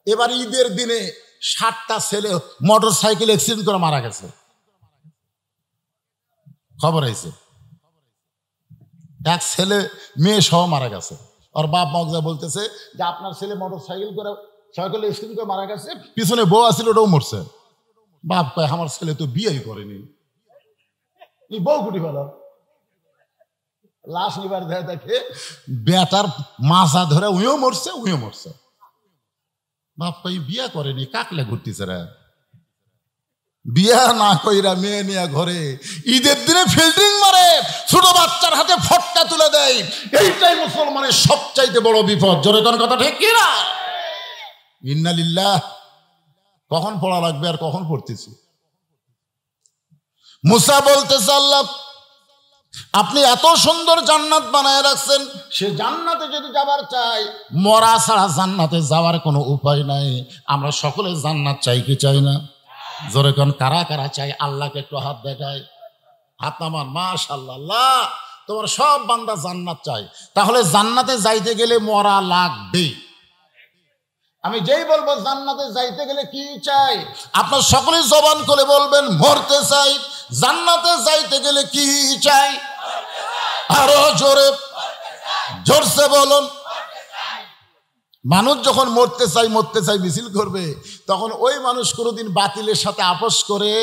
এবার ঈদের দিনে 7টা ছেলে মোটর সাইকেল অ্যাক্সিডেন্ট করে মারা গেছে, খবর হয়েছে। এক ছেলে মেয়ে সহ মারা গেছে। আর বাপ মগজা বলতেছে যে আপনার ছেলে মোটর সাইকেল অ্যাক্সিডেন্ট করে মারা গেছে, পিছনে বউ আসছিল ওটাও মরছে। বাপ কয় আমার ছেলে তো বিয়েই করেনি, বউ কুটি ফেলো। লাশ নিবার দেখে বেটার মাথা ধরে উইও মরছে। বাপ কই বিয়া করেনি, কাকলে ঘুরতেছে রে। বিয়া না কইরা মেয়ে নিয়ে ঘরে ঈদের দিনে ফিল্ডিং মারে, ছোট বাচ্চার হাতে ফটকা তুলে দেয়। এইটাই মুসলমানের সবচাইতে বড় বিপদ। জোরে কোন কথা ঠিক কি না? ইন্না লিল্লাহ। কখন পড়া লাগবে আর কখন পড়তেছি। মুসা বলতেছে আল্লাহ আপনি এত সুন্দর জান্নাত বানায় রাখছেন, সে জান্নাতে যদি যাবার চাই, মরা ছাড়া জান্নাতে যাওয়ার কোনো উপায় নাই। আমরা সকলে জান্নাত চাই কি চাই না? জোরে কোন কারা কারা চাই? আল্লাহকে একটু হাত দেখায়, হাত নামান। মাশাআল্লাহ, তোমার সব বান্দা জান্নাত চাই। তাহলে জান্নাতে যাইতে গেলে মরা লাগবে। আমি যেই বলবো জান্নাতে যাইতে গেলে কি চাই, আপনার সকলে জবান করে বলবেন মরতে চাই। জান্নাতে যাইতে গেলে কি চাই? আরো জোরে জোরসে বলুন। মানুষ যখন মরতে চাই মিছিল করবে, তখন ওই মানুষ কোনোদিন বাতিলের সাথে আপোষ করে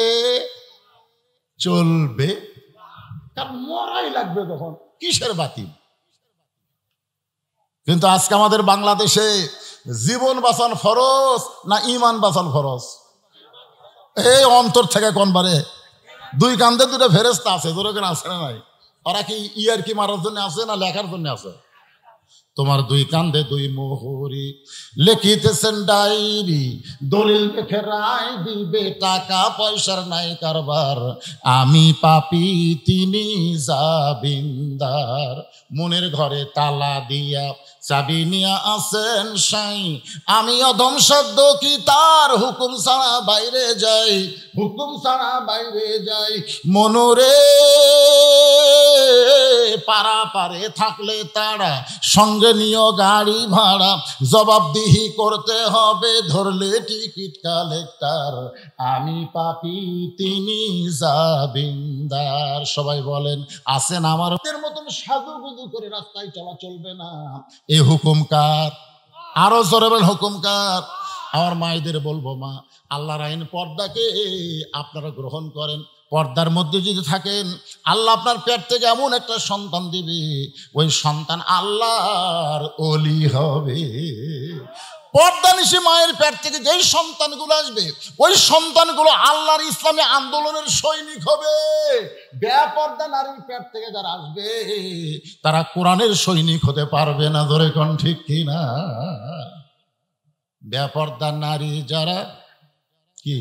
চলবে? কারণ মরাই লাগবে তখন, কিসের বাতিল? কিন্তু আজকে আমাদের বাংলাদেশে জীবন বাঁচান ফরজ না ইমান বাঁচান ফরজ? এই অন্তর থেকে কোনবারে দুই কান্দে দুটো ফেরেশতা আছে, ধরে কেন আছে না নাই? ওরা কি ইয়ার কি মারার জন্য আছে না লেখার জন্য আছে? তোমার দুই কান্দে দুই মোহরি, লিখিতেছেন ডায়েরি, দলিল দেখে রায় দিবে, টাকা পয়সার নাই কারবার, আমি পাপী তিনি জাবিন্দার। মনের ঘরে তালা দিয়া চাবি নিয়া আছেন সাই, আমি অধম সাধ্য কি তার হুকুম ছাড়া বাইরে যাই, হুকুম ছাড়া বাইরে যাই। মনোরে পারা পারে থাকলে তারা, সঙ্গে নিও গাড়ি ভাড়া, জবাবদিহি করতে হবে ধরলে টিকিট কালেক্টর, আমি পাপী তিনি জাবিন্দার। সবাই বলেন আছেন আমার মতন সাজুগুজু করে রাস্তায় চলা চলবে না। এই হুকুম কার? আরো জোরে বলেন হুকুম কার? আমার মায়েদের বলবো, মা আল্লাহর আইন পর্দাকে আপনারা গ্রহণ করেন। পর্দার মধ্যে যদি থাকেন, আল্লাহ আপনার পেট থেকে এমন একটা সন্তান দিবে, ওই সন্তান আল্লাহর ওলি হবে। পর্দানিশী মায়ের পেট থেকে যেই সন্তানগুলো আসবে, ওই সন্তানগুলো আল্লাহর ইসলামী আন্দোলনের সৈনিক হবে। বেপর্দা নারীর পেট থেকে যারা আসবে, তারা কোরআনের সৈনিক হতে পারবে না। ধরে কোন ঠিক কিনা? বেপর্দা নারী যারা কি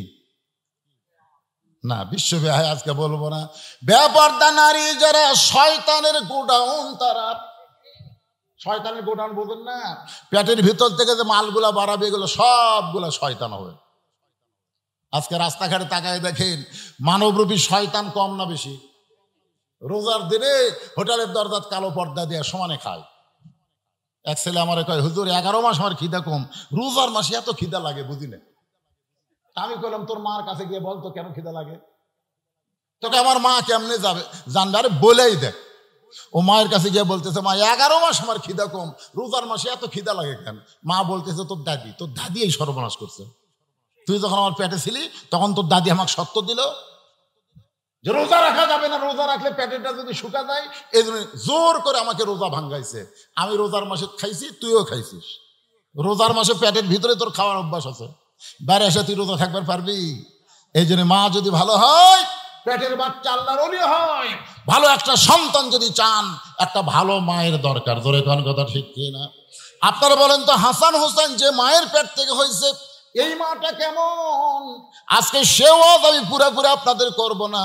না, বিশ্বব্যাপী আজকে বলবো না। বেপর্দা নারী যারা শয়তানের গোডাউন, তারা শয়তানের গোডাউন বোঝেন না? পেটের ভিতর থেকে যে মালগুলা বাড়াবে, এগুলো সবগুলা শয়তান হবে। আজকে রাস্তাঘাটে তাকায় দেখেন, মানবরূপী শয়তান কম না বেশি? রোজার দিনে হোটেলের দরজাত কালো পর্দা দিয়ে সমানে খায়। এক ছেলে আমার কয়, হুজুর 11 মাস আমার খিদা কম, রোজার মাসে এত খিদা লাগে বুঝি না। আমি কইলাম তোর মার কাছে গিয়ে বল তো কেন খিদা লাগে। তোকে আমার মা কেমনে যাবে জানবে? বলেই দেখ। ও মায়ের কাছে গিয়ে বলতেছে, মা 11 মাস আমার খিদা কম, রোজার মাসে এত খিদা লাগে কেন? মা বলতেছে, তোর দাদি এই সর্বনাশ করছে। তুই যখন আমার পেটে ছিলি তখন তোর দাদি আমাকে সত্য দিল যে রোজা রাখা যাবে না, রোজা রাখলে পেটেটা যদি শুকা যায়, এই জন্য জোর করে আমাকে রোজা ভাঙ্গাইছে। আমি রোজার মাসে খাইছি, তুইও খাইছিস। রোজার মাসে পেটের ভিতরে তোর খাওয়ার অভ্যাস আছে, বাইরে এসে তুই রোজা থাকবার পারবি? এই জন্য মা যদি ভালো হয়, পেটের বাচ্চা আল্লাহর ওলি হয়, ভালো একটা সন্তান যদি চান, একটা ভালো মায়ের দরকার। জোরে কোন কথা ঠিক কিনা? আপনারা বলেন তো, হাসান হোসেন যে মায়ের পেট থেকে হয়েছে, এই মাটা কেমন? আজকে সেও আমি পুরোপুরি আপনাদের করব না।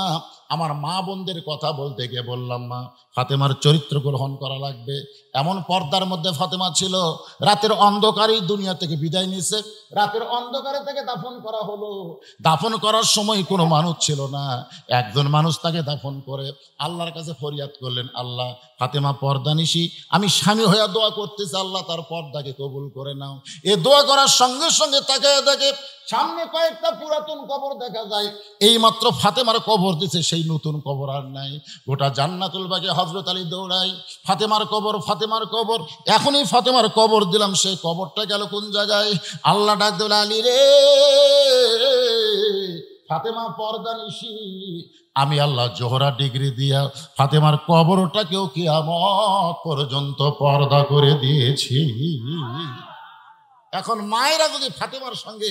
আমার মা বোনদের কথা বলতে গিয়ে বললাম, মা ফাতেমার চরিত্র গ্রহণ করা লাগবে। এমন পর্দার মধ্যে ফাতেমা ছিল, রাতের অন্ধকারেই দুনিয়া থেকে বিদায় নিয়েছে, রাতের অন্ধকারে থেকে দাফন করা হলো। দাফন করার সময় কোনো মানুষ ছিল না, একজন মানুষ তাকে দাফন করে আল্লাহর কাছে ফরিয়াদ করলেন, আল্লাহ ফাতেমা পর্দানিশী, আমি স্বামী হইয়া দোয়া করতেছি, আল্লাহ তার পর্দাকে কবুল করে নাও। এ দোয়া করার সঙ্গে সঙ্গে তাকে দেখে সামনে কয়েকটা পুরাতন কবর দেখা যায়। এই মাত্র ফাতেমার কবর দিছে, সেই নতুন কবর আর নাই। গোটা জান্নাতুল বাগে হযরত আলী দৌড়াই, ফাতেমার কবর, ফাতেমার কবর, এখনই ফাতেমার কবর দিলাম, সেই কবরটা গেল কোন জায়গায়? আল্লাহ ডাক দিল, আলী রে, ফাতেমা পর্দানিশী, আমি আল্লাহ জোহরা ডিগ্রি দিয়া ফাতেমার কবরটাকেও কিয়ামত পর্যন্ত পর্দা করে দিয়েছি। এখন মায়েরা যদি ফাতেমার সঙ্গে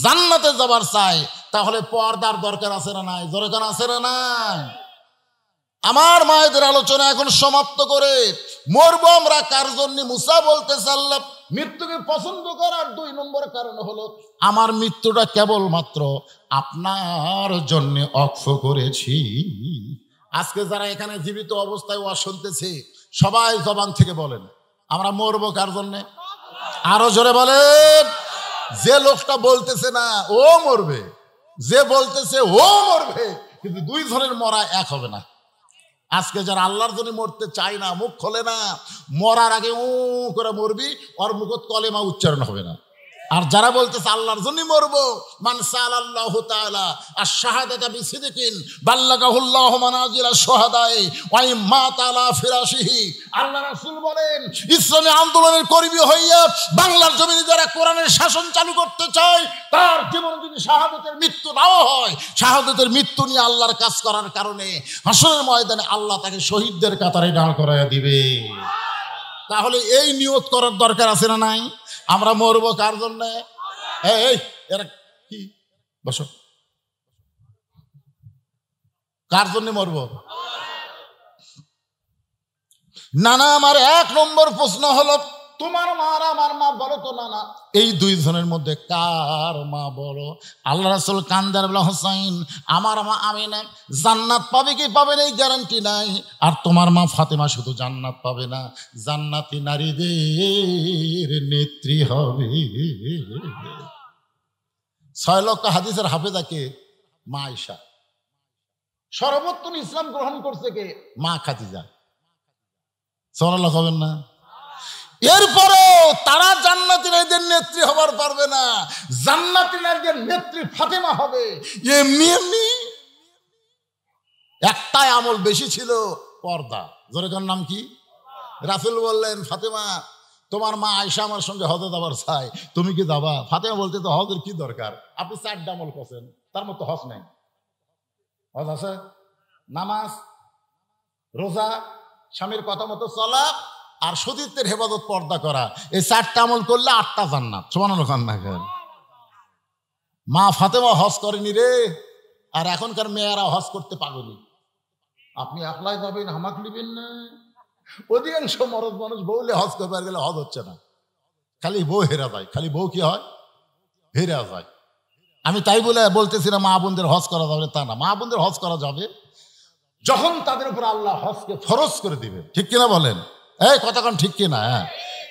জান্নাতে যাবার চায়, তাহলে পর্দার দরকার আছে না নাই? দরকার আছে না নাই? আমার মায়েদের আলোচনা এখন সমাপ্ত করে মরবো আমরা কার জন্য? মুসা বলতেছে, আল্লাহ মৃত্যুকে পছন্দ করার 2 নম্বর কারণ হলো, আমার মৃত্যুটা কেবলমাত্র আপনার জন্য অক্ষ করেছি। আজকে যারা এখানে জীবিত অবস্থায় ওয়াজ শুনতেছে, সবাই জবান থেকে বলেন, আমরা মরবো কার জন্যে? আরো জোরে বলেন। যে লোকটা বলতেছে না ও মরবে, যে বলতেছে ও মরবে, কিন্তু 2 জনের মরা এক হবে না। আজকে যারা আল্লাহর জন্য মরতে চায় না, মুখ খোলে না, মরার আগে ও করে মরবি, ওর মুখত কলেমা উচ্চারণ হবে না। আর যারা বলতেছে আল্লাহর জন্য মরবো, মান সাআলাল্লাহু তাআলা আশ-শাহাদাতা বিসিদকিন বাল্লাগাহুল্লাহু মানাজিলা শুহাদায়ে ওয়া ইম্মা তাআলা ফিরাশিহি। আল্লাহ রাসূল বলেন, ইসলামী আন্দোলনের কর্মী হইয়া বাংলার জমিনে যারা কোরআনের শাসন চালু করতে চায়, তার জীবনে যদি শাহাদাতের মৃত্যু নাও হয়, শাহাদাতের মৃত্যু নিয়ে আল্লাহর কাজ করার কারণে হাসরের ময়দানে আল্লাহ তাকে শহীদদের কাতারে দাঁড় করাইয়া দিবে। তাহলে এই নিয়ত করার দরকার আছে না নাই? আমরা মরবো কার জন্য? এই এরা কি বসো, কার জন্য মরবো? না না, আমার 1 নম্বর প্রশ্ন হলো, তোমার মা আর আমার মা বলো তো না, এই 2 জনের মধ্যে কার মা বলো? আল্লাহ রাসূল কান্দার বলে, হোসাইন আমার মা আমিনা জান্নাত পাবে কি পাবে না এই গ্যারান্টি নাই, আর তোমার মা ফাতেমা শুধু জান্নাত পাবে না, জান্নাতি নারীদের নেত্রী হবে। 6 লক্ষ হাদিসের হাফেজা কে? মা আয়েশা। সর্বোত্তম ইসলাম গ্রহণ করছে কে? মা খাদিজা। সুবহানাল্লাহ হবেন না? এরপরেও তারা জান্নাতি নারীদের নেত্রী হবার পারবে না, জান্নাতি নারীদের নেত্রী ফাতেমা হবে। এমনি এমনি একটাই আমল বেশি ছিল, পর্দা। জোরেকার নাম কি? রাসূল বললেন, ফাতেমা তোমার মা আয়েশা আমার সঙ্গে হজে যাবার চাই, তুমি কি যাবা? ফাতেমা বলতে, তো হজের কি দরকার, আপনি 4টা আমল করছেন, তার মতো হজ নাই। হজ আছে, নামাজ, রোজা, স্বামীর কথা মতো চলা, আর সতীত্বের হেফাজত, পর্দা করা। এই 4টা আমল করলে 8টা জান্নাত। সুবহানাল্লাহ। মা ফাতেমা হজ করেনি রে, আর এখনকার মেয়েরা হজ করতে পাগলি। আপনি একলাই যাবেন, হামাক নিবেন না। অধিকাংশ মরদ মানুষ বউলে হজ করবার গেলে হজ হচ্ছে না, খালি বউ হেরা যায়। খালি বউ কি হয়? হেরা যায়। আমি তাই বলে বলতেছি না মা বোনদের হজ করা যাবে, তা না। মা বোনদের হজ করা যাবে যখন তাদের উপর আল্লাহ হজকে ফরজ করে দিবে। ঠিক কিনা বলেন? এই কথাক্ষণ ঠিক কিনা? হ্যাঁ।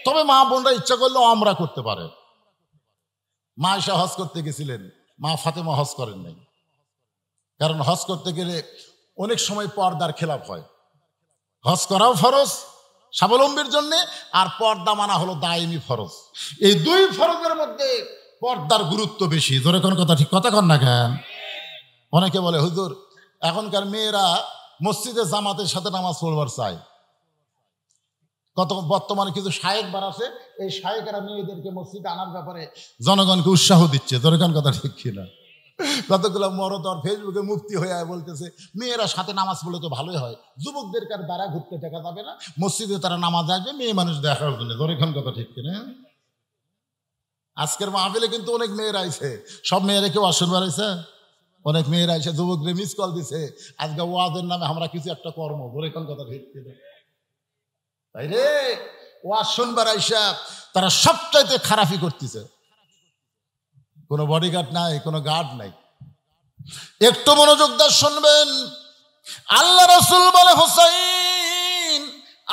তবে মা বোনরা ইচ্ছা করলেও আমরা করতে পারে। মা আয়েশা হজ করতে গেছিলেন, মা ফাতেমা হজ করেন নাই। কারণ হজ করতে গেলে অনেক সময় পর্দার খেলাফ হয়। হজ করাও ফরজ স্বাবলম্বীর জন্য, আর পর্দা মানা হলো দায়মি ফরজ। এই 2 ফরজের মধ্যে পর্দার গুরুত্ব বেশি। ধরে কোন কথা ঠিক কথা কন না কেন? অনেকে বলে, হুজুর এখনকার মেয়েরা মসজিদে জামাতের সাথে নামাজ পড়বার চায়। বর্তমানে কিছু শায়েখবার আছে, এই শায়েখেরা মেয়েদেরকে মসজিদে আনার ব্যাপারে জনগণকে উৎসাহ দিচ্ছে। ধরে কোন কথা ঠিক কিনা? কতগুলো মরদ আর ফেসবুকে মুফতি হয়ে বলতেছে, মেয়েরা সাথে নামাজ পড়লে তো ভালোই হয়, যুবকদের কার দ্বারা ঘুরতে দেখা যাবে না, মসজিদে তারা নামাজ আসবে মেয়ে মানুষ দেখার জন্য। ধরে কোন কথা ঠিক কিনা? আজকের মাহফিলে কিন্তু অনেক মেয়েরা আইছে, সব মেয়েরা কেউ আসনবার আইছে, অনেক মেয়েরা এসে যুবকদের মিস কল দিছে, আজকে ওয়াজের নামে আমরা কিছু একটা কর্ম। ধরে কোন কথা ঠিক কিনা? তাই রে, ওয়াজ শুনবার আইসা তারা সবচাইতে খারাপই করতেছে। কোনো বডিগার্ড নাই, কোনো গার্ড নাই। একটু মনোযোগ দিয়ে শুনবেন। আল্লাহ রাসূল বলে, হুসাইন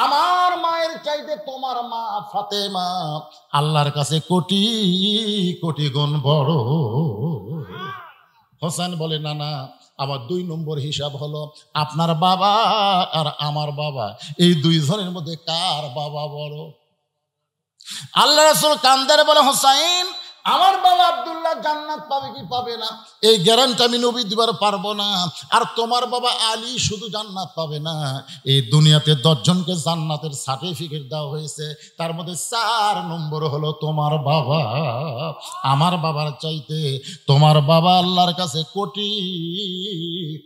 আমার মায়ের চাইতে তোমার মা ফাতেমা আল্লাহর কাছে কোটি কোটি গুণ বড়। হোসেন বলে, না না, আমার 2 নম্বর হিসাব হলো আপনার বাবা আর আমার বাবা, এই দুইজনের মধ্যে কার বাবা বড়? আল্লাহ রাসূল কান্দারে বলে, হোসাইন আমার বাবা আব্দুল্লাহ জান্নাত পাবে কি পাবে না এই গ্যারান্টি আমি নবী দিবার পারবো না। আর তোমার বাবা আলী শুধু জান্নাত পাবে না, এই দুনিয়াতে 10 জনকে জান্নাতের সার্টিফিকেট দেওয়া হয়েছে, তার মধ্যে 4 নম্বর হলো তোমার বাবা। আমার বাবার চাইতে তোমার বাবা আল্লাহর কাছে কোটি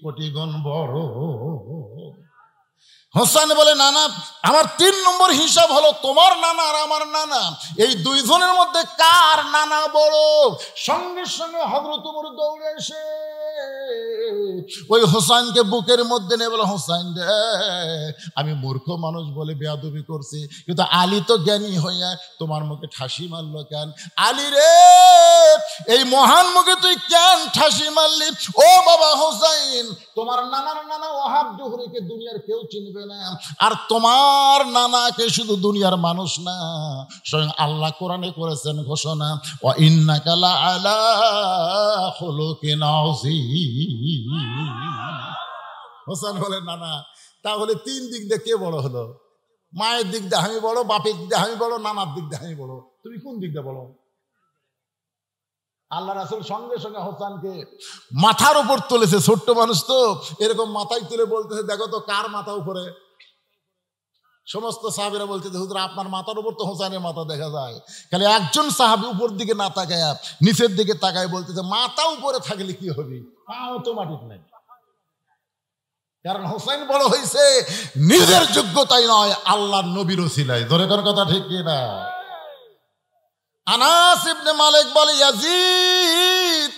কোটি গুণ বড়। হোসেন বলে, নানা আমার 3 নম্বর হিসাব হলো তোমার নানা আর আমার নানা, এই দুইজনের মধ্যে কার নানা বড়? সঙ্গে সঙ্গে হযরত ওমর দৌড়ে এসে ওই হোসেনকে বুকের মধ্যে নিয়ে বলে, হোসেন রে, আমি মূর্খ মানুষ বলে বেয়াদবি করছি, কিন্তু আলী তো জ্ঞানী হইয়া তোমার মুখে ঠাসি মারলো কেন? আলী রে, এই মহান মুখে তুই কেন ঠাসি মারলি? ও বাবা হোসেন, তোমার নানার নানা ওয়াহাব জোহরিকে দুনিয়ার কেউ চিনবে না, আর তোমার নানাকে শুধু দুনিয়ার মানুষ না, স্বয়ং আল্লাহ কোরআনে করেছেন ঘোষণা, ওয়া ইন্নাকা লাআলা খুলুকিন আযীম। হোসেন বলে, নানা তাহলে 3 দিক দিয়ে কে বড় হলো? মায়ের দিক দিয়ে আমি বড়, বাপের দিক দিয়ে আমি বড়, নানার দিক দিয়ে আমি বড়, তুমি কোন দিক দিয়ে বলো? আল্লাহ রাসূল সঙ্গে সঙ্গে হোসেনকে মাথার উপর তুলেছে, ছোট্ট মানুষ তো, এরকম মাথায় তুলে বলতেছে, দেখো তো কার মাথা উপরে? সমস্ত সাহাবীরা বলতেছে, হুজুর আপনার মাথার উপর তো হোসেনের মাথা দেখা যায়। খালি একজন সাহাবী উপর দিকে না তাকায় নিচের দিকে তাকায় বলতেছে, মাথা উপরে থাকলে কি হবে, পাও তো মাটিতে নাই। কারণ হোসেন বড় হয়েছে নিজের যোগ্যতাই নয়, আল্লাহর নবীর ওসিলায়। ধরে কোন কথা ঠিক কি না? আনাস ইবনে মালিক বলে, ইয়াজিদ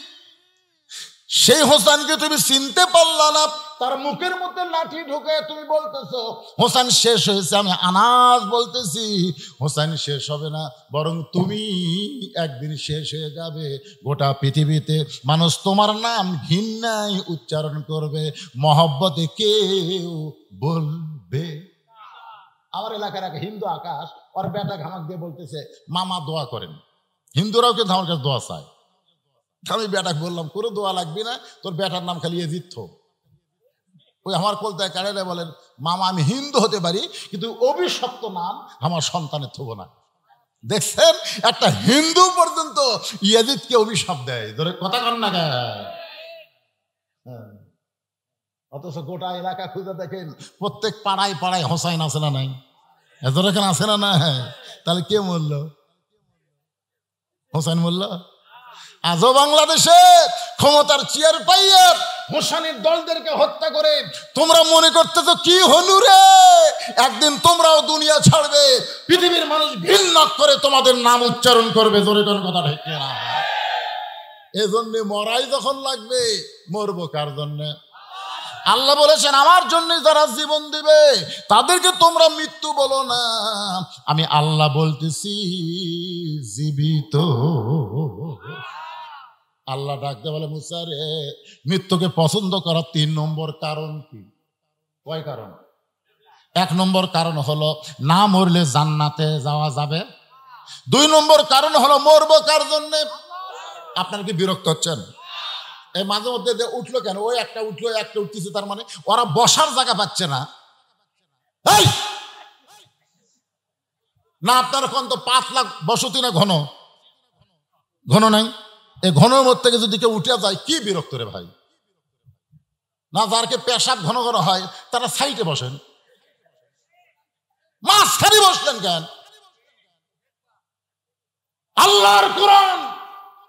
সেই হোসেনকে তুমি চিনতে পারলা না, তার মুখের মধ্যে লাঠি ঢুকে তুমি বলতেছো হোসেন শেষ হয়েছে। আমি আনাস বলতেছি, হোসেন শেষ হবে না, বরং তুমি একদিন শেষ হয়ে যাবে। গোটা পৃথিবীতে মানুষ তোমার নাম ঘৃণায় উচ্চারণ করবে, মহব্বতে কেউ বলবে। আমার এলাকার এক হিন্দু আকাশ ওর বেটা ঘামাক দিয়ে বলতেছে, মামা দোয়া করেন। হিন্দুরাও কিন্তু আমার কাছে দোয়া চায়। আমি বেটাকে বললাম, কোনো দোয়া লাগবে না, তোর বেটার নাম খালি এজিদ থো। ওই আমার কলতায় কাড়ালে বলেন, মামা আমি হিন্দু হতে পারি কিন্তু অভিশপ্ত নাম আমার সন্তানের থব না। দেখছেন, একটা হিন্দু পর্যন্ত ইয়াজিদকে অভিশাপ দেয়। ধরে কথা কন না কেন? অথচ গোটা এলাকা খুঁজে দেখেন, প্রত্যেক পাড়ায় পাড়ায় হোসাইন আছে না নাই? এদের এখানে আছে না? না, তাহলে কে মরল? হোসেন মরল। আজও বাংলাদেশে ক্ষমতার চেয়ার পাইয়া হোসেনের দলদেরকে হত্যা করে তোমরা মনে করতেছো কি হনু রে, একদিন তোমরাও দুনিয়া ছাড়বে, পৃথিবীর মানুষ ঘৃণা করে তোমাদের নাম উচ্চারণ করবে। জোরে কোন কথা ঠিক না? এজন্য মরাই যখন লাগবে, মরবো কার জন্য? আল্লাহ বলেছেন, আমার জন্য যারা জীবন দিবে তাদেরকে তোমরা মৃত্যু বলো না, আমি আল্লাহ বলতেছি জীবিত। আল্লাহ ডাকতে বলে, মুসা রে, মৃত্যুকে পছন্দ করার 3 নম্বর কারণ কি? কয় কারণ? 1 নম্বর কারণ হলো না মরলে জান্নাতে যাওয়া যাবে। 2 নম্বর কারণ হলো মরবো কার জন্যে? আপনারা কি বিরক্ত হচ্ছেন? এই মাঝে মধ্যে যে উঠলো কেন, ওই একটা উঠলো, একটা উঠতেছে, তার মানে ওরা বসার জায়গা পাচ্ছে না। এই না, আপনার কোন তো 5 লাখ বসতি না, ঘন ঘন নাই? এই ঘনের মধ্যে থেকে যদি কেউ উঠে যায়, কি বিরক্ত রে ভাই? না, যারকে পেশাব ঘন ঘন হয় তারা সাইডে বসেন, মাঝখানে বসলেন কেন? আল্লাহর কোরআন,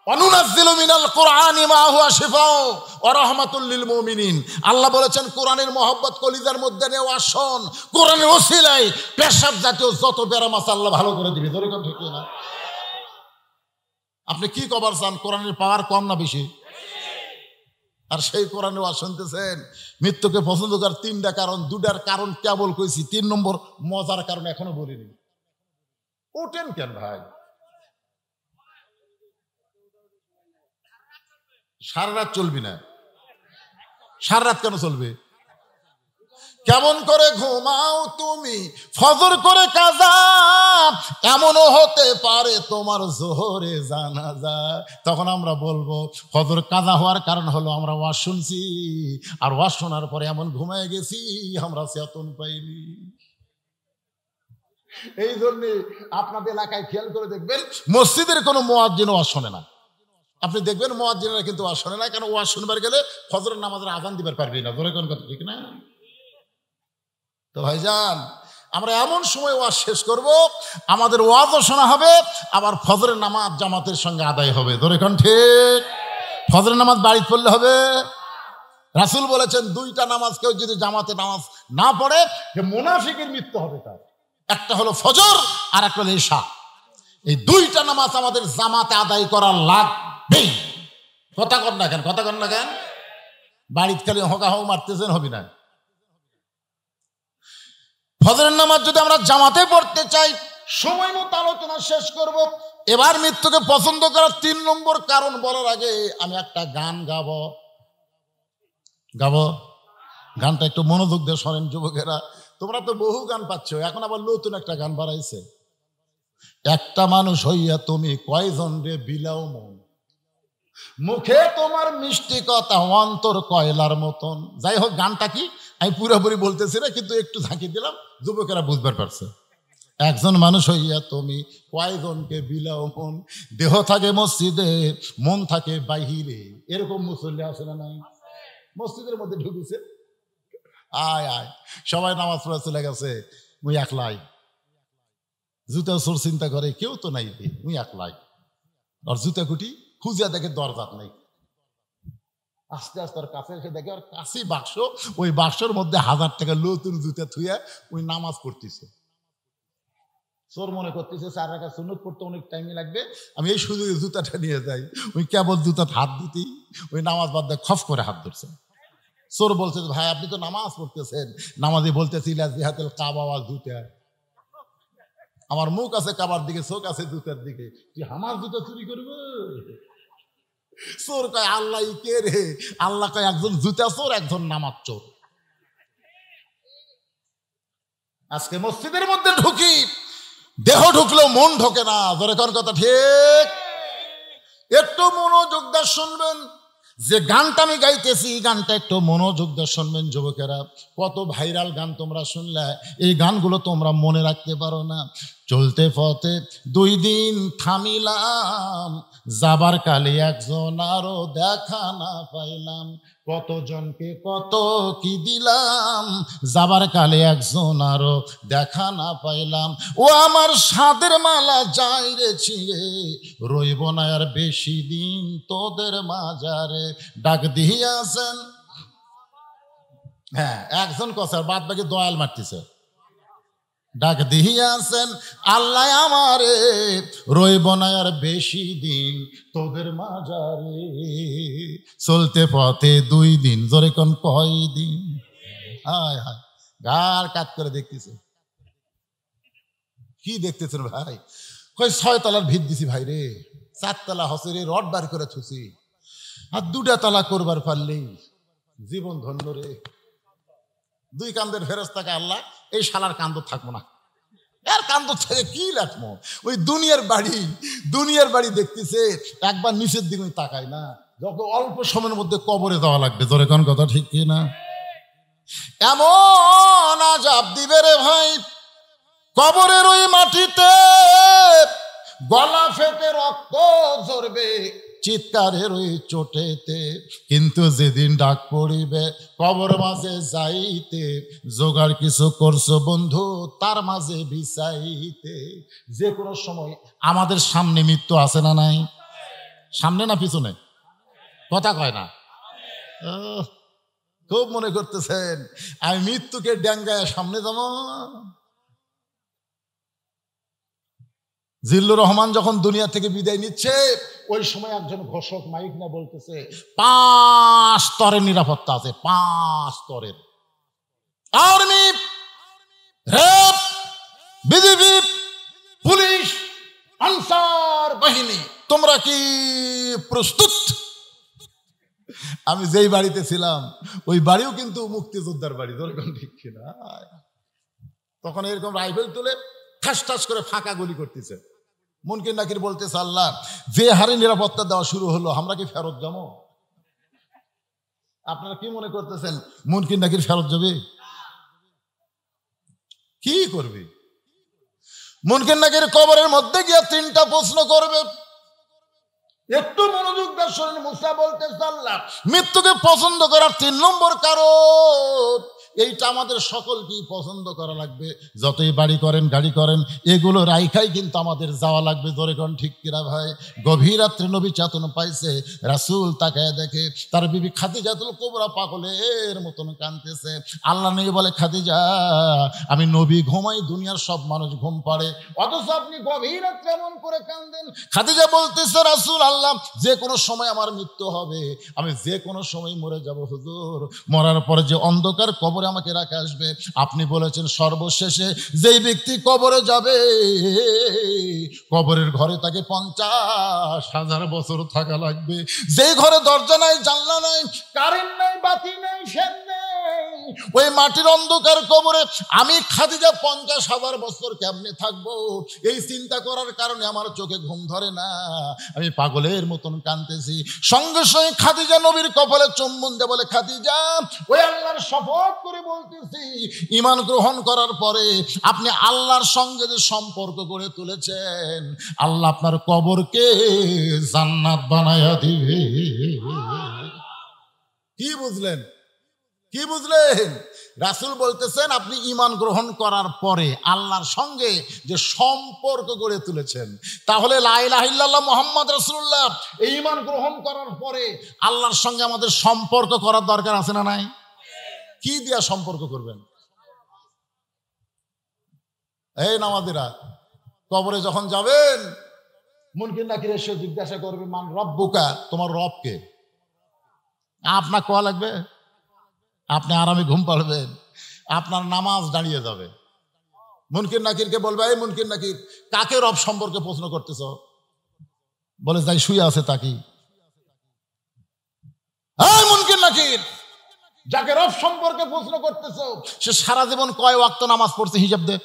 অনুনাজ্জিলু মিনাল কোরআনি মা হুয়া শিফাউ ওয়া রাহমাতুল লিল মুমিনিন। আল্লাহ বলেছেন, কোরআনের মহব্বত কলিজার মধ্যে নেও, আসন কোরআনের ওসিলায় পেশাব জাতীয় যত ব্যারাম আছে আল্লাহ ভালো করে দিবে। ধরে কোন ঠিক না? আপনি কি কবার চান? কোরআনের পাওয়ার কম না বেশি? আর সেই কোরআনে ওয়াজ শুনতেছেন। মৃত্যুকে পছন্দ করার 3টা কারণ, 2টার কারণ কেবল কইছি, 3 নম্বর মজার কারণ এখনো বলিনি। ওঠেন কেন ভাই? সারা রাত চলবি না? সারা রাত কেন চলবে? কেমন করে ঘুমাও তুমি ফজর করে কাজা, এমনও হতে পারে তোমার জোহরে জানাজা। তখন আমরা বলবো ফজর কাজা হওয়ার কারণ হলো আমরা ওয়াজ শুনছি, আর ওয়াজ শোনার পরে এমন ঘুমায় গেছি আমরা চেতন পাইনি। এই জন্যে আপনাদের এলাকায় খেয়াল করে দেখবেন মসজিদের কোনো মুয়াজ্জিন ওয়াজ শোনে না। আপনি দেখবেন মুয়াজ্জিনেরা কিন্তু ওয়াজ শোনে না, কারণ ওয়াজ শুনবার গেলে ফজরের নামাজের আযান দিবার পারবি না। ধরে কোন কথা ঠিক না? তো ভাইজান আমরা এমন সময় ওয়াজ শেষ করব আমাদের ওয়াজও শোনা হবে, আবার ফজরের নামাজ জামাতের সঙ্গে আদায় হবে। ধরে কোন ঠিক? ফজরের নামাজ বাড়িতে পড়লে হবে। রাসূল বলেছেন দুইটা নামাজ কেউ যদি জামাতে নামাজ না পড়ে যে মুনাফিকের মৃত্যু হবে তার। একটা হলো ফজর আর একটা হলো ইশা। এই দুইটা নামাজ আমাদের জামাতে আদায় করা লাগবে। কথা কর না কেন? কথা কর না কেন? বাড়িতে খালি হকা হক মারতেছেন হবি না। ফজরের নামাজ যদি আমরা জামাতে পড়তে চাই সময় মতো আলোচনা শেষ করব। এবার মৃত্যুকে পছন্দ করার 3 নম্বর কারণ বলার আগে আমি একটা গান গাবো। গানটা একটু মনোযোগ দিয়ে শোনেন যুবকেরা। তোমরা তো বহু গান পাচ্ছ, এখন আবার নতুন একটা গান বাড়াইছে। একটা মানুষ হইয়া তুমি কয়জন রে বিলাও মন, মুখে তোমার মিষ্টি কথা অন্তর কয়লার মতন। যাই হোক গানটা কি আমি পুরোপুরি বলতেছি না, কিন্তু একটু ঝাঁকি দিলাম, যুবকেরা বুঝবার পারছে। একজন মানুষ হইয়া তুমি কয়জনকে বিলাও মন, দেহ থাকে মসজিদে মন থাকে বাহিরে। এরকম মুসল্লি আছে না নাই? মসজিদের মধ্যে ঢুকেছে, আয় আয় সবাই নামাজ পড়ে চলে গেছে, মুই একলাই। জুতা চোর চিন্তা করে কেউ তো নাই, মুই একলাই। আর জুতা কুটি খুঁজে দেখে দরজাত নাই। আস্তে আস্তে ওর কাছে এসে দেখে ওর কাছে বাক্স, ওই বাক্সর মধ্যে 1000 টাকা নতুন জুতা থুয়া ওই নামাজ পড়তেছে। চোর মনে করতেছে 4 রাকাত সুন্নত পড়তে অনেক টাইম লাগবে, আমি এই সুযোগে জুতাটা নিয়ে যাই। ওই কেবল জুতাতে হাত দিতেই ওই নামাজ বাদ দিয়ে খফ করে হাত ধরছে। চোর বলছে ভাই আপনি তো নামাজ পড়তেছেন, নামাজি বলতেছি জিহাতুল কাবা ওয়াল জুতা। আমার মুখ আছে কাবার দিকে, চোখ আছে জুতার দিকে, তুই আমার জুতা চুরি করবে? চোর কয় আল্লাহ কে রে? আল্লাহ কয় একজন জুতা চোর, একজন নামাজ চোর। আজকে মসজিদের মধ্যে ঢুকি, দেহ ঢুকলেও মন ঢোকে না। ধরে কোন কথা ঠিক? একটু মনোযোগ দিয়ে শুনবেন। যে গানটা আমি গাইতেছি এই গানটা একটু মনোযোগ দিয়ে শুনবেন যুবকেরা। কত ভাইরাল গান তোমরা শুনলে, এই গানগুলো তোমরা মনে রাখতে পারো না। চলতে পথে 2 দিন থামিলাম, যাবার কালে একজন আরো দেখা না পাইলাম। কতজনকে কত কি দিলাম, যাবার কালে একজন আরো দেখা না পাইলাম। ও আমার সাদের মালা যাই রে ছিঁড়ে, রইব না আর বেশি দিন তোদের মাজারে। ডাক দিয়াছেন, হ্যাঁ একজন কসার, বাদ বাকি দয়াল মারতেছে। ডাক দিয়াছেন আল্লাহ আমারে, রইব না আর বেশি দিন তোদের মাজারে। চলতে পথে 2 দিন, জোরে কোন কয় দিন? হায় হায়, গার কাট করে দেখতেছে। কি দেখতেছেন ভাই? কই 6 তলার ভিত দিছি ভাই রে, 4 তলা হসে রড বার করে থুছি, আর 2টা তলা করবার পারলেই জীবন ধন্য রে। 2 কান্দের ফেরেশতাকে আল্লাহ এই শালার কান্দ থাকবো না, এর কান্দ থেকে কি লাগবো? ওই দুনিয়ার বাড়ি দেখতেছে, একবার নিচের দিকে তাকায় না, যত অল্প সময়ের মধ্যে কবরে যাওয়া লাগবে। তোরে কোন কথা ঠিক কি না? এমন আযাব দিবে রে ভাই কবরের ওই মাটিতে, গলা ফেটে রক্ত ঝরবে চিৎকারের ওই চোটেতে। কিন্তু যেদিন ডাক পড়িবে কবর মাঝে যাইতে, জোগাড় কিছু করছো বন্ধু তার মাঝে বিছাইতে। যে কোনো সময় আমাদের সামনে মৃত্যু আছে না নাই? সামনে না পিছনে? কথা কয় না। খুব মনে করতেছেন আমি মৃত্যুকে ড্যাঙ্গায় সামনে যাবো। জিল্লুর রহমান যখন দুনিয়া থেকে বিদায় নিচ্ছে, ওই সময় একজন ঘোষক মাইক না বলতেছে 5 স্তরের নিরাপত্তা আছে, 5 স্তরের। Army, RAB, BGB, police, answer বাহিনী, তোমরা কি প্রস্তুত? আমি যেই বাড়িতে ছিলাম ওই বাড়িও কিন্তু মুক্তিযোদ্ধার বাড়ি, যেরকম ঠিক কিনা। তখন এরকম রাইফেল তুলে ঠাস ঠাস করে ফাঁকা গুলি করতেছে। মুনকির নাকির বলতেছে, আল্লাহ যে হারে নিরাপত্তা দেওয়া শুরু হলো, আমরা কি ফেরত যাবো? আপনারা কি মনে করতেছেন মুনকির নাকির ফেরত যাবে? কি করবে? মুনকির নাকির কবরের মধ্যে গিয়ে 3টা প্রশ্ন করবে। একটু মনোযোগ দিয়ে শুনুন। মুসা বলতেছে, আল্লাহ মৃত্যুকে পছন্দ করার 3 নম্বর কারণ এইটা আমাদের সকলকেই পছন্দ করা লাগবে। যতই বাড়ি করেন গাড়ি করেন এগুলো রাইখাই কিন্তু আমাদের যাওয়া লাগবে। ধরে কোন ঠিক কিনা ভাই? গভীর রাত্রে নবী চেতন পাইছে, রাসূল তাকায় দেখে তার বিবি খাদিজাতুল কুবরা পাগলের মতন কাঁদতেছে। আল্লাহ নবী বলে, খাদিজা আমি নবী ঘুমাই, দুনিয়ার সব মানুষ ঘুম পাড়ে, অথচ আপনি গভীর রাত্রে এমন করে কাঁদেন। খাদিজা বলতেছে, রাসূল আল্লাহ যে কোনো সময় আমার মৃত্যু হবে, আমি যে কোনো সময় মরে যাব হুজুর। মরার পরে যে অন্ধকার কবরে আমাকে রাখা আসবে, আপনি বলেছেন সর্বশেষে যেই ব্যক্তি কবরে যাবে কবরের ঘরে তাকে 50,000 বছর থাকা লাগবে। যেই ঘরে দরজা নাই, জানলা নাই, কারেন্ট নাই, বাতি নাই, ফ্যান নেই, ওই মাটির অন্ধকার কবরে আমি খাদিজা 50,000 বছর কেমনে থাকবো? এই চিন্তা করার কারণে আমার চোখে ঘুম ধরে না, আমি পাগলের মতন কাঁদতেছি। সঙ্গে সঙ্গে খাদিজা নবীর কপালে চুম্বন দিয়ে বলে, খাদিজা ওই আল্লাহর শপথ করে বলতেছি, ঈমান গ্রহণ করার পরে আপনি আল্লাহর সঙ্গে যে সম্পর্ক গড়ে তুলেছেন, আল্লাহ আপনার কবরকে জান্নাত বানায়া দিবে। কি বুঝলেন? কি বুঝলেন? রাসূল বলতেছেন আপনি ঈমান গ্রহণ করার পরে আল্লাহর সঙ্গে যে সম্পর্ক গড়ে তুলেছেন, তাহলে লা ইলাহা ইল্লাল্লাহ মুহাম্মদ রাসূলুল্লাহ এই ঈমান গ্রহণ করার পরে আল্লাহর সঙ্গে আমাদের সম্পর্ক করার দরকার আছে না নাই? কি দিয়া সম্পর্ক করবেন? এই নামাজিরা কবরে যখন যাবেন, মুনকির নাকির এসে জিজ্ঞাসা করবে, মান রব্বুকা, তোমার রব কে? আপনার কোয়া লাগবে, আপনি আরামে ঘুম পাড়বেন, আপনার নামাজ দাঁড়িয়ে যাবে। মুনকির নাকিরকে বলবে, এই মুনকির নাকির কাকে রব সম্পর্কে প্রশ্ন করতেছ? বলে, যাই শুয়ে আছে তাকি। এই মুনকির নাকির, যাকে রব সম্পর্কে প্রশ্ন করতেছ সে সারা জীবন কয় ওয়াক্ত নামাজ পড়ছে হিসাব দে।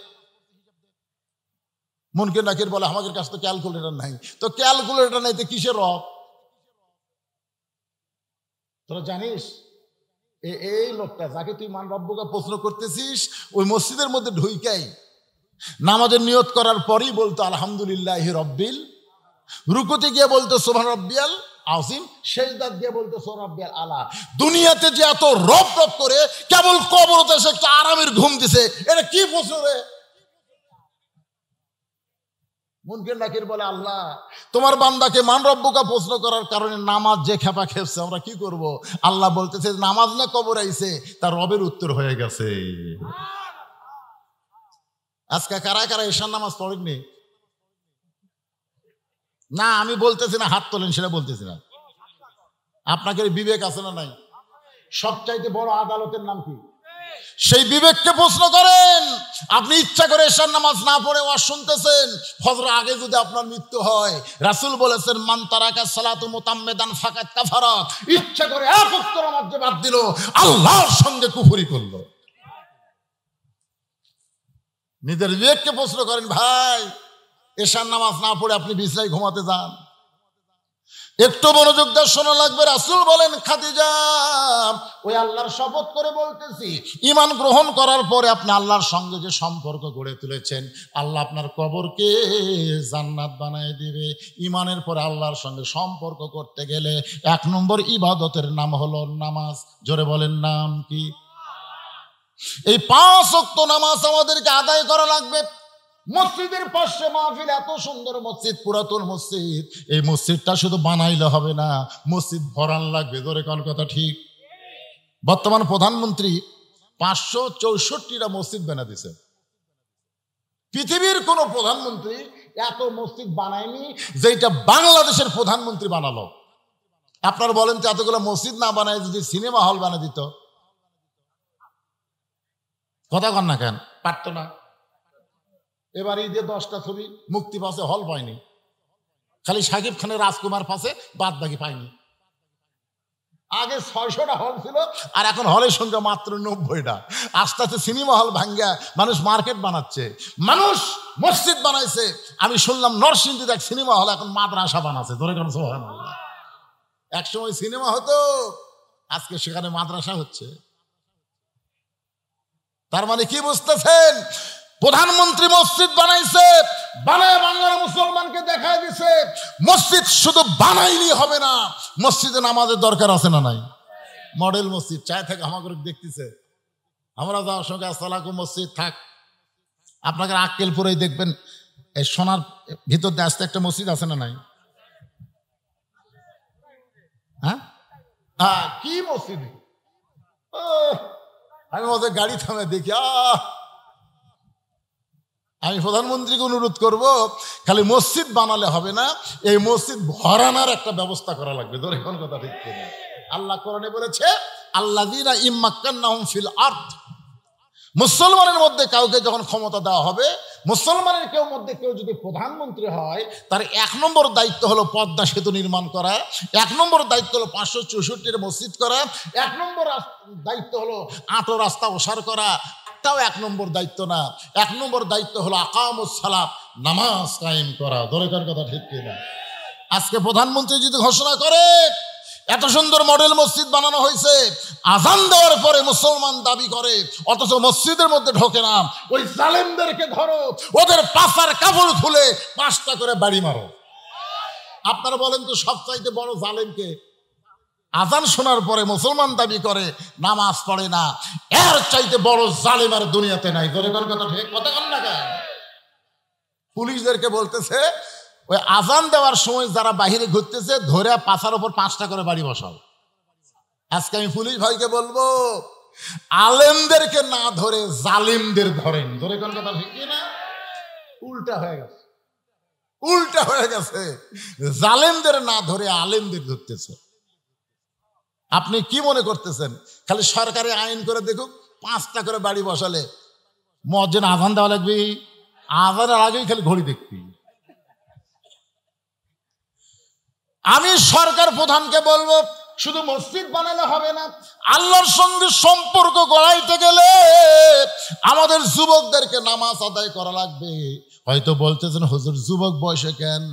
মুনকির নাকির বলে, আমাদের কাছে তো ক্যালকুলেটর নাই। তো ক্যালকুলেটর নাই তো কিসের রব? তোরা জানিস এই লোকটা যাকে তুই মান রব্বুকা প্রশ্ন করতেছিস, ওই মসজিদের মধ্যে ঢুইকাই নামাজের নিয়ত করার পরই বলতো আলহামদুলিল্লাহি রব্বিল, রুকুতে গিয়ে বলতো সুবহান রাব্বিয়াল আযীম, সেজদাত দিয়ে বলতো সুবহান রাব্বিয়াল আলা। দুনিয়াতে যে এত রব রব করে কেবল কবরতে এসে একটা আরামের ঘুম দিছে, এটা কি প্রশ্ন রে? মুনকির নাকির বলে, আল্লাহ তোমার বান্দাকে মান রব্বুকা প্রশ্ন করার কারণে নামাজ যে খেপা খেপছে, আমরা কি করব? আল্লাহ বলতেছে নামাজ না কবর আইছে, তার রবের উত্তর হয়ে গেছে। আজকে কারা কারা ঈশার নামাজ পড়েননি? না আমি বলতেছি না, হাত তোলেন, সেটা বলতেছি না। আপনাকে বিবেক আছে না নাই? সবচাইতে বড় আদালতের নাম কি? সেই বিবেককে প্রশ্ন করেন। আপনি ইচ্ছা করে ঈশার নামাজ না পড়ে ওয়াজ শুনতেছেন, ফজর আগে যদি আপনার মৃত্যু হয়, রাসূল বলেছেন মান তারাকা সালাতু মুতাম্মিদান ফাকাত কাফারা, ইচ্ছা করে এক ওয়াক্ত নামাজ যে বাদ দিল আল্লাহর সঙ্গে কুফরি করলো। নিজের বিবেককে প্রশ্ন করেন। ভাই ঈশার নামাজ না পড়ে আপনি বিছানায় ঘুমাতে যান, একটু মনোযোগ দিয়ে শোনা লাগবে। রাসূল বলেন, খাদিজা ওই আল্লাহর শপথ করে বলতেছি, ঈমান গ্রহণ করার পরে আপনি আল্লাহর সঙ্গে যে সম্পর্ক গড়ে তুলেছেন, আল্লাহ আপনার কবরকে জান্নাত বানায় দিবে। ঈমানের পরে আল্লাহর সঙ্গে সম্পর্ক করতে গেলে 1 নম্বর ইবাদতের নাম হলো নামাজ। জোরে বলেন, নাম কি? এই 5 ওয়াক্ত নামাজ আমাদেরকে আদায় করা লাগবে। মসজিদের পাশে মাহফিল, এত সুন্দর মসজিদ, পুরাতন মসজিদ, এই মসজিদটা শুধু বানাইলে হবে না, মসজিদ ভরান লাগবে। ধরে কোন কথা ঠিক? বর্তমান প্রধানমন্ত্রী 564টা মসজিদ বানা দিছে। পৃথিবীর কোন প্রধানমন্ত্রী এত মসজিদ বানায়নি যেটা বাংলাদেশের প্রধানমন্ত্রী বানালো। আপনারা বলেন তো, এতগুলো মসজিদ না বানায় যদি সিনেমা হল বানিয়ে দিত, কথা কন না কেন? পারত না। এবার ঈদে 10টা ছবি মুক্তি পাশে, হল পায়নি, খালি শাকিব খানের রাজকুমার পাশে, বাদ বাকি পায়নি। আগে 600টা হল ছিল, আর এখন হলের সংখ্যা মাত্র 90টা। আস্তে আস্তে সিনেমা হল ভাঙ্গা মানুষ মার্কেট বানাচ্ছে, মানুষ মসজিদ বানাইছে। আমি শুনলাম নরসিংদীতে এক সিনেমা হল এখন মাদ্রাসা বানাচ্ছে। ধরে কোন সুবহানাল্লাহ। একসময় সিনেমা হতো, আজকে সেখানে মাদ্রাসা হচ্ছে। তার মানে কি বুঝতেছেন? প্রধানমন্ত্রী মসজিদ বানাইছে, বানায় বাংলার মুসলমানকে দেখায় দিছে মসজিদ শুধু বানাইলেই হবে না, মসজিদে নামাজের দরকার আছে না নাই? মডেল মসজিদ চায় থেকে আমাকে দেখতেছে। আমরা যাওয়ার সঙ্গে আসসালামু মসজিদ থাক, আপনাকে আক্কেলপুরেই দেখবেন এই সোনার ভিতর দিয়ে আসতে একটা মসজিদ আছে না নাই? হ্যাঁ হ্যাঁ, কি মসজিদ? আমি ওদের গাড়ি থামে দেখি, আমি প্রধানমন্ত্রীকে অনুরোধ করব, খালি মসজিদ বানালে হবে না, এই মসজিদ ভরানোর একটা ব্যবস্থা করা লাগবে। ধরে কোন কথা ঠিক কিনা? আল্লাহ কোরআনে বলেছে, আল্লাযীনা ইম্মাক্কান্নাহুম ফিল আরদ, মুসলমানের মধ্যে কাউকে যখন ক্ষমতা দেওয়া হবে, মুসলমানের মধ্যে কেউ যদি প্রধানমন্ত্রী হয়, তার 1 নম্বর দায়িত্ব হলো পদ্মা সেতু নির্মাণ করা, 1 নম্বর দায়িত্ব হলো 564 মসজিদ করা, 1 নম্বর দায়িত্ব হলো 8 রাস্তা ওসার করা। তাও 1 নম্বর দায়িত্ব না, 1 নম্বর দায়িত্ব হলো আকামুস সালাত, নামাজ কায়েম করা। দরকার কথা ঠিক কিনা? আজকে প্রধানমন্ত্রী যদি ঘোষণা করে এত সুন্দর মডেল মসজিদ বানানো হয়েছে, আজান দেওয়ার পরে মুসলমান দাবি করে, অথচ মসজিদের মধ্যে ঢোকে না, ওই জালেমদেরকে ধরো, ওদের পাছার কাপড় খুলে 5টা করে বাড়ি মারো। আপনারা বলেন তো সবচাইতে বড় জালেমকে? আজান শোনার পরে মুসলমান দাবি করে, নামাজ পড়ে না, এর চাইতে বড় জালেম আর দুনিয়াতে নাই। দরকার কথা ঠিক কথা কন না কেন? পুলিশদেরকে বলতেছে, ওই আজান দেওয়ার সময় যারা বাহিরে ঘুরতেছে ধরে পাছার উপর 5টা করে বাড়ি বসাও। আজকে আমি পুলিশ ভাইকে বলবো, আলেমদেরকে না ধরে জালিমদের ধরেন। ধরে কোন কথা ঠিক না? উল্টা হয়ে গেছে, উল্টা হয়ে গেছে। জালেমদের না ধরে আলেমদের ধরতেছে। আপনি কি মনে করতেছেন খালি সরকারি আইন করে দেখুক 5টা করে বাড়ি বসালে মুয়াজ্জিন আজান দেওয়া লাগবে? আজানের আগেই খালি ঘড়ি দেখবি। আমি সরকার প্রধানকে বলবো, শুধু মসজিদ বানালে হবে না, আল্লাহর সঙ্গে সম্পর্ক গড়াইতে গেলে আমাদের যুবকদেরকে নামাজ আদায় করা লাগবে। হয়তো বলতেছেন হুজুর যুবক বয়সে কেন?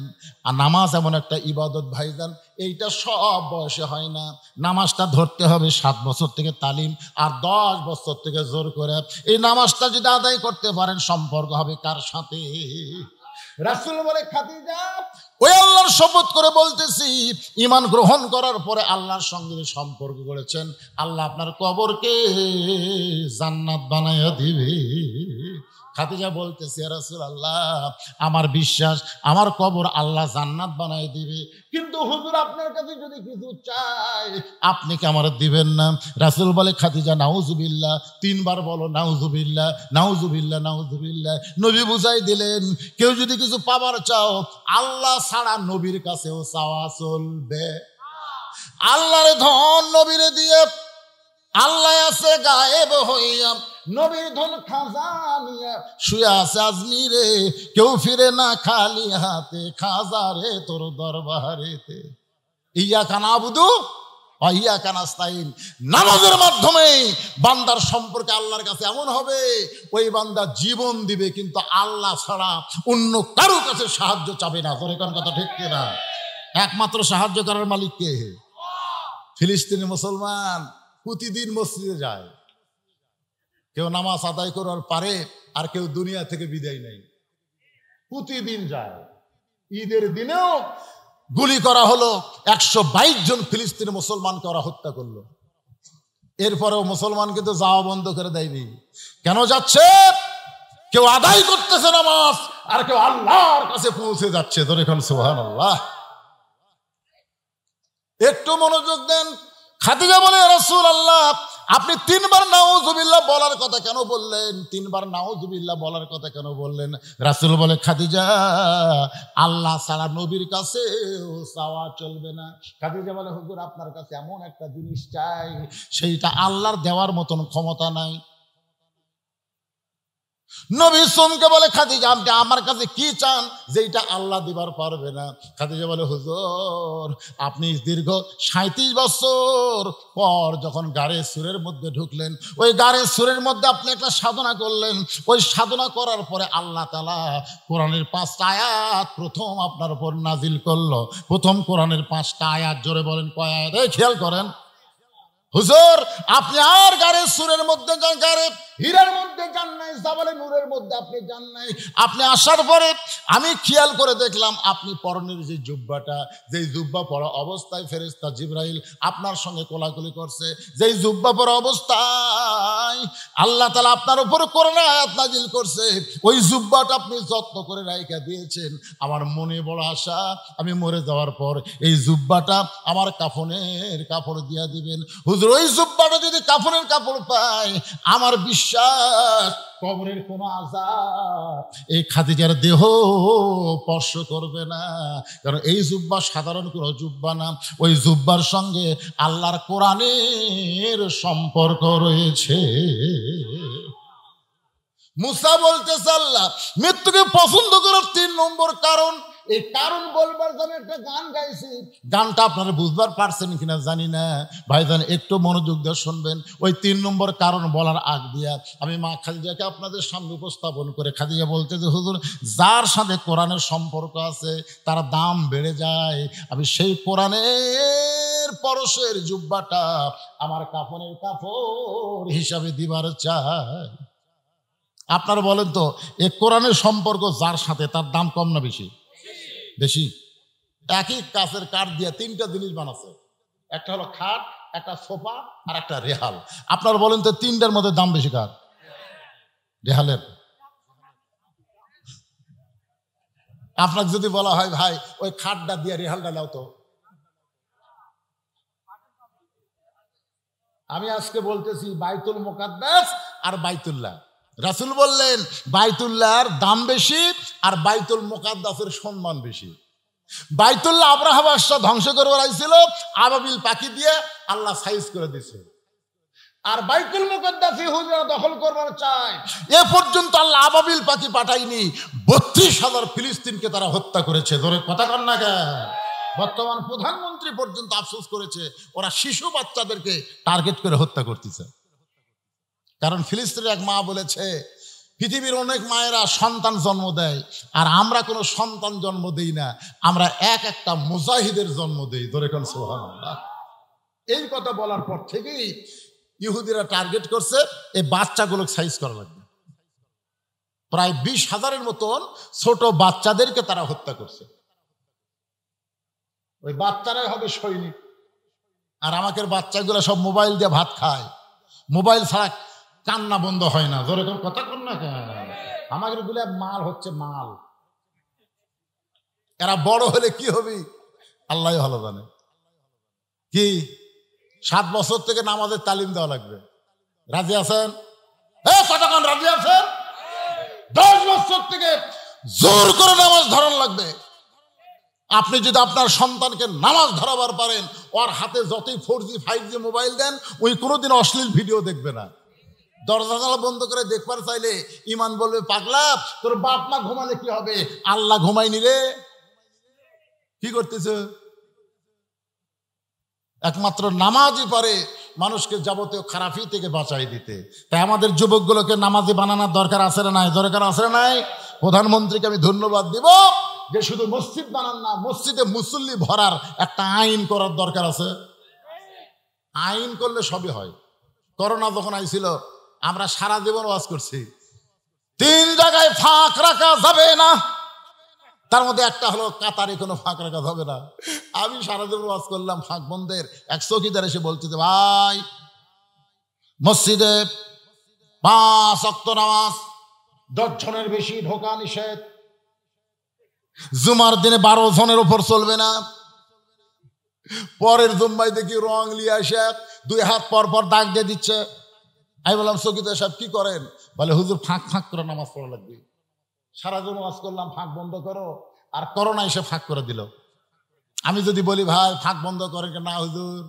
আর নামাজ এমন একটা ইবাদত ভাইজান, এইটা সব বয়সে হয় না। নামাজটা ধরতে হবে 7 বছর থেকে তালিম, আর 10 বছর থেকে জোর করে। এই নামাজটা যদি আদায় করতে পারেন, সম্পর্ক হবে কার সাথে? রাসূল বলে, খাদিজা, ওই আল্লাহর শপথ করে বলতেছি, ঈমান গ্রহণ করার পরে আল্লাহর সঙ্গে সম্পর্ক করেছেন, আল্লাহ আপনার কবরকে জান্নাত বানাইয়া দিবে। খাদিজা বলতেছে, ইয়া রাসূলুল্লাহ, আমার বিশ্বাস আমার কবর আল্লাহ জান্নাত বানাই দিবে, কিন্তু হুজুর আপনার কাছে যদি কিছু চাই আপনি কি আমার দিবেন না? রাসূল বলে, খাদিজা নাউজুবিল্লাহ, 3 বার বলো নাউজুবিল্লাহ, নাউজুবিল্লাহ, নাউজুবিল্লাহ। নবী বুঝাই দিলেন, কেউ যদি কিছু পাবার চাও, আল্লাহ ছাড়া নবীর কাছেও চাওয়া চলবে। আল্লাহর ধন নবীরে দিয়ে, আল্লাহ আছে গায়েব হইয়া, নবীর ধন খাজানিয়া শুয়ে আছে আজমিরে, কেউ ফিরে না খালি হাতে, খাজারে তোর দরবারেতে। ইয়াকা নাবুদু ওয়া ইয়াকা নাস্তাইন। নামাজের মাধ্যমে বান্দার সম্পর্কে আল্লাহর কাছে এমন হবে, ওই বান্দা জীবন দিবে কিন্তু আল্লাহ ছাড়া অন্য কারো কাছে সাহায্য চাবে না। তোর কোন কথা ঠিক কিনা? একমাত্র সাহায্য করার মালিক কে? ফিলিস্তিনি মুসলমান প্রতিদিন মসজিদে যায়, কেউ নামাজ আদায় করার পারে, আর কেউ দুনিয়া থেকে বিদায় নেই, প্রতিদিন যায়। ঈদের দিনেও গুলি করা হলো, 122 জন ফিলিস্তিনি মুসলমানকে ওরা হত্যা করলো। এরপরেও মুসলমান কিন্তু যাওয়া বন্ধ করে দেয়নি। কেন যাচ্ছে? কেউ আদায় করতেছে নামাজ, আর কেউ আল্লাহর কাছে পৌঁছে যাচ্ছে। ধরে এখন সুবহানাল্লাহ। একটু মনোযোগ দেন। খাদিজা বলে, রাসূলুল্লাহ, আপনি 3 বার নাউজুবিল্লাহ বলার কথা কেন বললেন? 3 বার নাউজুবিল্লাহ বলার কথা কেন বললেন? রাসূল বলে, খাদিজা, আল্লাহ ছাড়া নবীর কাছে চাওয়া চলবে না। খাদিজা বলে, হুজুর আপনার কাছে এমন একটা জিনিস চাই, সেইটা আল্লাহর দেওয়ার মতন ক্ষমতা নাই। নবী চমকে বলে, খাদিজা আপনি আমার কাছে কি চান যেটা আল্লাহ দিবার পারবে না? খাদিজা বলে, হুজুর আপনি দীর্ঘ 37 বছর পর যখন গাড়ে সুরের মধ্যে ঢুকলেন, ওই গাড়ে সুরের মধ্যে আপনি একটা সাধনা করলেন, ওই সাধনা করার পরে আল্লাহ তাআলা কোরআনের 5টা আয়াত প্রথম আপনার উপর নাজিল করলো। প্রথম কোরআনের 5টা আয়াত, জোরে বলেন কয় আয়াত? খেয়াল করেন হুজুর, আপনি আর গাড়ে সুরের মধ্যে যান, গাড়ে হীরার মধ্যে যান নাই, জাবালে নূরের মধ্যে আপনি যান নাই। আপনি আসার পরে আমি খেয়াল করে দেখলাম আপনি পরনের যে জুব্বাটা, যেই জুব্বা পরা অবস্থায় ফেরেশতা জিবরাইল আপনার সঙ্গে কোলাকুলি করছে, যেই জুব্বা পরা অবস্থায় আল্লাহ তাআলা আপনার উপর কোরআন আয়াত নাজিল করছে, ওই জুব্বাটা আপনি যত্ন করে রাইখা দিয়েছেন। আমার মনে বড় আশা, আমি মরে যাওয়ার পর এই জুব্বাটা আমার কাফনের কাপড় দিয়া দিবেন। হুজুর ওই জুব্বাটা যদি কাফনের কাপড় পায়, আমার বিশ্বাস কবরের কোন আযাব এই খাদিজার দেহ স্পর্শ করবে না। কারণ এই জুব্বা সাধারণ কোনো জুব্বা না, ওই জুব্বার সঙ্গে আল্লাহর কোরআনের সম্পর্ক রয়েছে। মুসা বলতেছে আল্লাহ মৃত্যুকে পছন্দ করার 3 নম্বর কারণ, এই কারণ বলবার জন্য একটা গান গাইছি। গানটা আপনারা বুঝবার পারছেন কিনা জানি না, ভাইজান একটু মনোযোগ দিয়ে শুনবেন। ওই 3 নম্বর কারণ বলার আগ দিয়া আমি মা খাদিজাকে আপনাদের সামনে উপস্থাপন করে খাদিজা বলতে যে হুজুর যার সাথে কোরআনের সম্পর্ক আছে তার দাম বেড়ে যায়। আমি সেই কোরআনের পরশের জুব্বাটা আমার কাফনের কাপড় হিসাবে দিবার চাই। আপনারা বলেন তো, এই কোরআনের সম্পর্ক যার সাথে তার দাম কম না বেশি? বেশি। একই কাছের কাঠ দিয়ে 3টা জিনিস বানাচ্ছে, একটা হলো খাট, একটা সোফা আর একটা রেহাল। আপনারা বলেন তো 3টার মধ্যে দাম বেশি কার? রেহালের। আপনাকে যদি বলা হয় ভাই ওই খাটটা দিয়ে রেহালটা নাও তো, আমি আজকে বলতেছি বাইতুল মুকাদ্দাস আর বাইতুল্লাহ। রাসূল বললেন বাইতুল্লাহর দাম বেশি আর বাইতুল মুকাদ্দাসের সম্মান বেশি। বাইতুল্লাহ আব্রাহা বাদশা ধ্বংস করবার আইছিল, আবাবিল পাখি দিয়ে আল্লাহ সাইজ করে দিয়েছে। আর বাইতুল মুকাদ্দাস ইহুদিরা দখল করবার চায়, এ পর্যন্ত আল্লাহ আবাবিল পাখি পাঠায়নি, 32,000 ফিলিস্তিনকে তারা হত্যা করেছে। ধরে কথা কন না কেন? বর্তমান প্রধানমন্ত্রী পর্যন্ত আফসোস করেছে, ওরা শিশু বাচ্চাদেরকে টার্গেট করে হত্যা করতেছে। কারণ ফিলিস্তিনের এক মা বলেছে পৃথিবীর অনেক মায়েরা সন্তান জন্ম দেয় আর আমরা কোনো সন্তান জন্ম দেই না, আমরা একটা মুজাহিদের জন্ম দেই। ধরে কোন সুবহানাল্লাহ। এই কথা বলার পর থেকেই ইহুদিরা টার্গেট করছে এই বাচ্চাগুলোকে সাইজ করা লাগবে। প্রায় 20,000-এর মতন ছোট বাচ্চাদেরকে তারা হত্যা করছে। ওই বাচ্চারাই হবে সৈনিক। আর আমাদের বাচ্চাগুলো সব মোবাইল দিয়ে ভাত খায়, মোবাইল ছাড়া কান্না বন্ধ হয় না। ধরে কোন কথা কন না কেন? আমাদের গুলো মাল হচ্ছে মাল। এরা বড় হলে কি হবে আল্লাহ ভালো জানে। কি 7 বছর থেকে নামাজের তালিম দেওয়া লাগবে। রাজি আছেন? কতক্ষণ রাজি আছেন? 10 বছর থেকে জোর করে নামাজ ধরান লাগবে। আপনি যদি আপনার সন্তানকে নামাজ ধরাবার পারেন, ওর হাতে যতই 4G 5G মোবাইল দেন, ওই কোনোদিন অশ্লীল ভিডিও দেখবে না। দরজা জানালা বন্ধ করে দেখবার চাইলে ইমান বলবে পাগলা তোর বাপ মা ঘুমালে কি হবে, আল্লাহ ঘুমায়নি রে। কি করতেছে? একমাত্র নামাজই পারে মানুষকে যাবতীয় খারাপি থেকে বাঁচাই দিতে। তাই আমাদের যুবকগুলোকে নামাজি বানানোর দরকার আছে না নাই? দরকার আছে না নাই? প্রধানমন্ত্রীকে আমি ধন্যবাদ দিব যে শুধু মসজিদ বানান না, মসজিদে মুসল্লি ভরার একটা আইন করার দরকার আছে। আইন করলে সবই হয়। করোনা যখন আইছিল আমরা সারা জীবন ওয়াজ করছি 3 জায়গায় ফাঁক রাখা যাবে না, তার মধ্যে একটা হলো কাতারে কোনো ফাঁক রাখা যাবে না। আমি সারা জীবন ওয়াজ করলাম ফাঁক বন্ধের। এক চৌকিদার এসে বলতে ভাই মসজিদে 5 ওয়াক্ত নামাজ 10 জনের বেশি ঢোকা নিষেধ, জুমার দিনে 12 জনের উপর চলবে না। পরের জুম্মায় দেখি রং লিয়ে আসে 2 হাত পর পর দাগ দিয়ে দিচ্ছে। আমি বললাম চৌকিদার সাহেব কি করেন? বলে হুজুর ফাঁক ফাঁক করে নামাজ পড়া লাগবে। সারা জীবন ওয়াজ করলাম ফাঁক বন্ধ করো, আর করোনা এসে ফাঁক করে দিল। আমি যদি বলি ভাই ফাঁক বন্ধ করেন, না হুজুর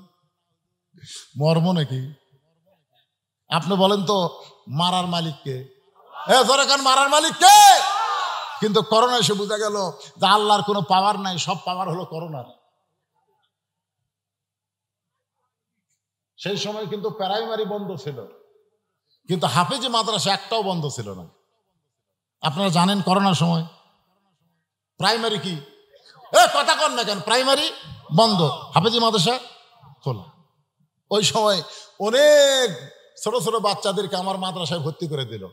মর্ম নাকি? আপনি বলেন তো মারার মালিককে? জোরে মারার মালিক কে? কিন্তু করোনা এসে বোঝা গেল যে আল্লাহর কোনো পাওয়ার নাই, সব পাওয়ার হলো করোনার। সেই সময় কিন্তু প্রাইমারি বন্ধ ছিল, কিন্তু হাফেজি মাদ্রাসা একটাও বন্ধ ছিল না। আপনারা জানেন করোনার সময় প্রাইমারি কি কথা কন না কেন, প্রাইমারি বন্ধ, হাফেজি মাদ্রাসা খোলা। ওই সময় অনেক ছোট ছোট বাচ্চাদেরকে আমার মাদ্রাসায় ভর্তি করে দিল।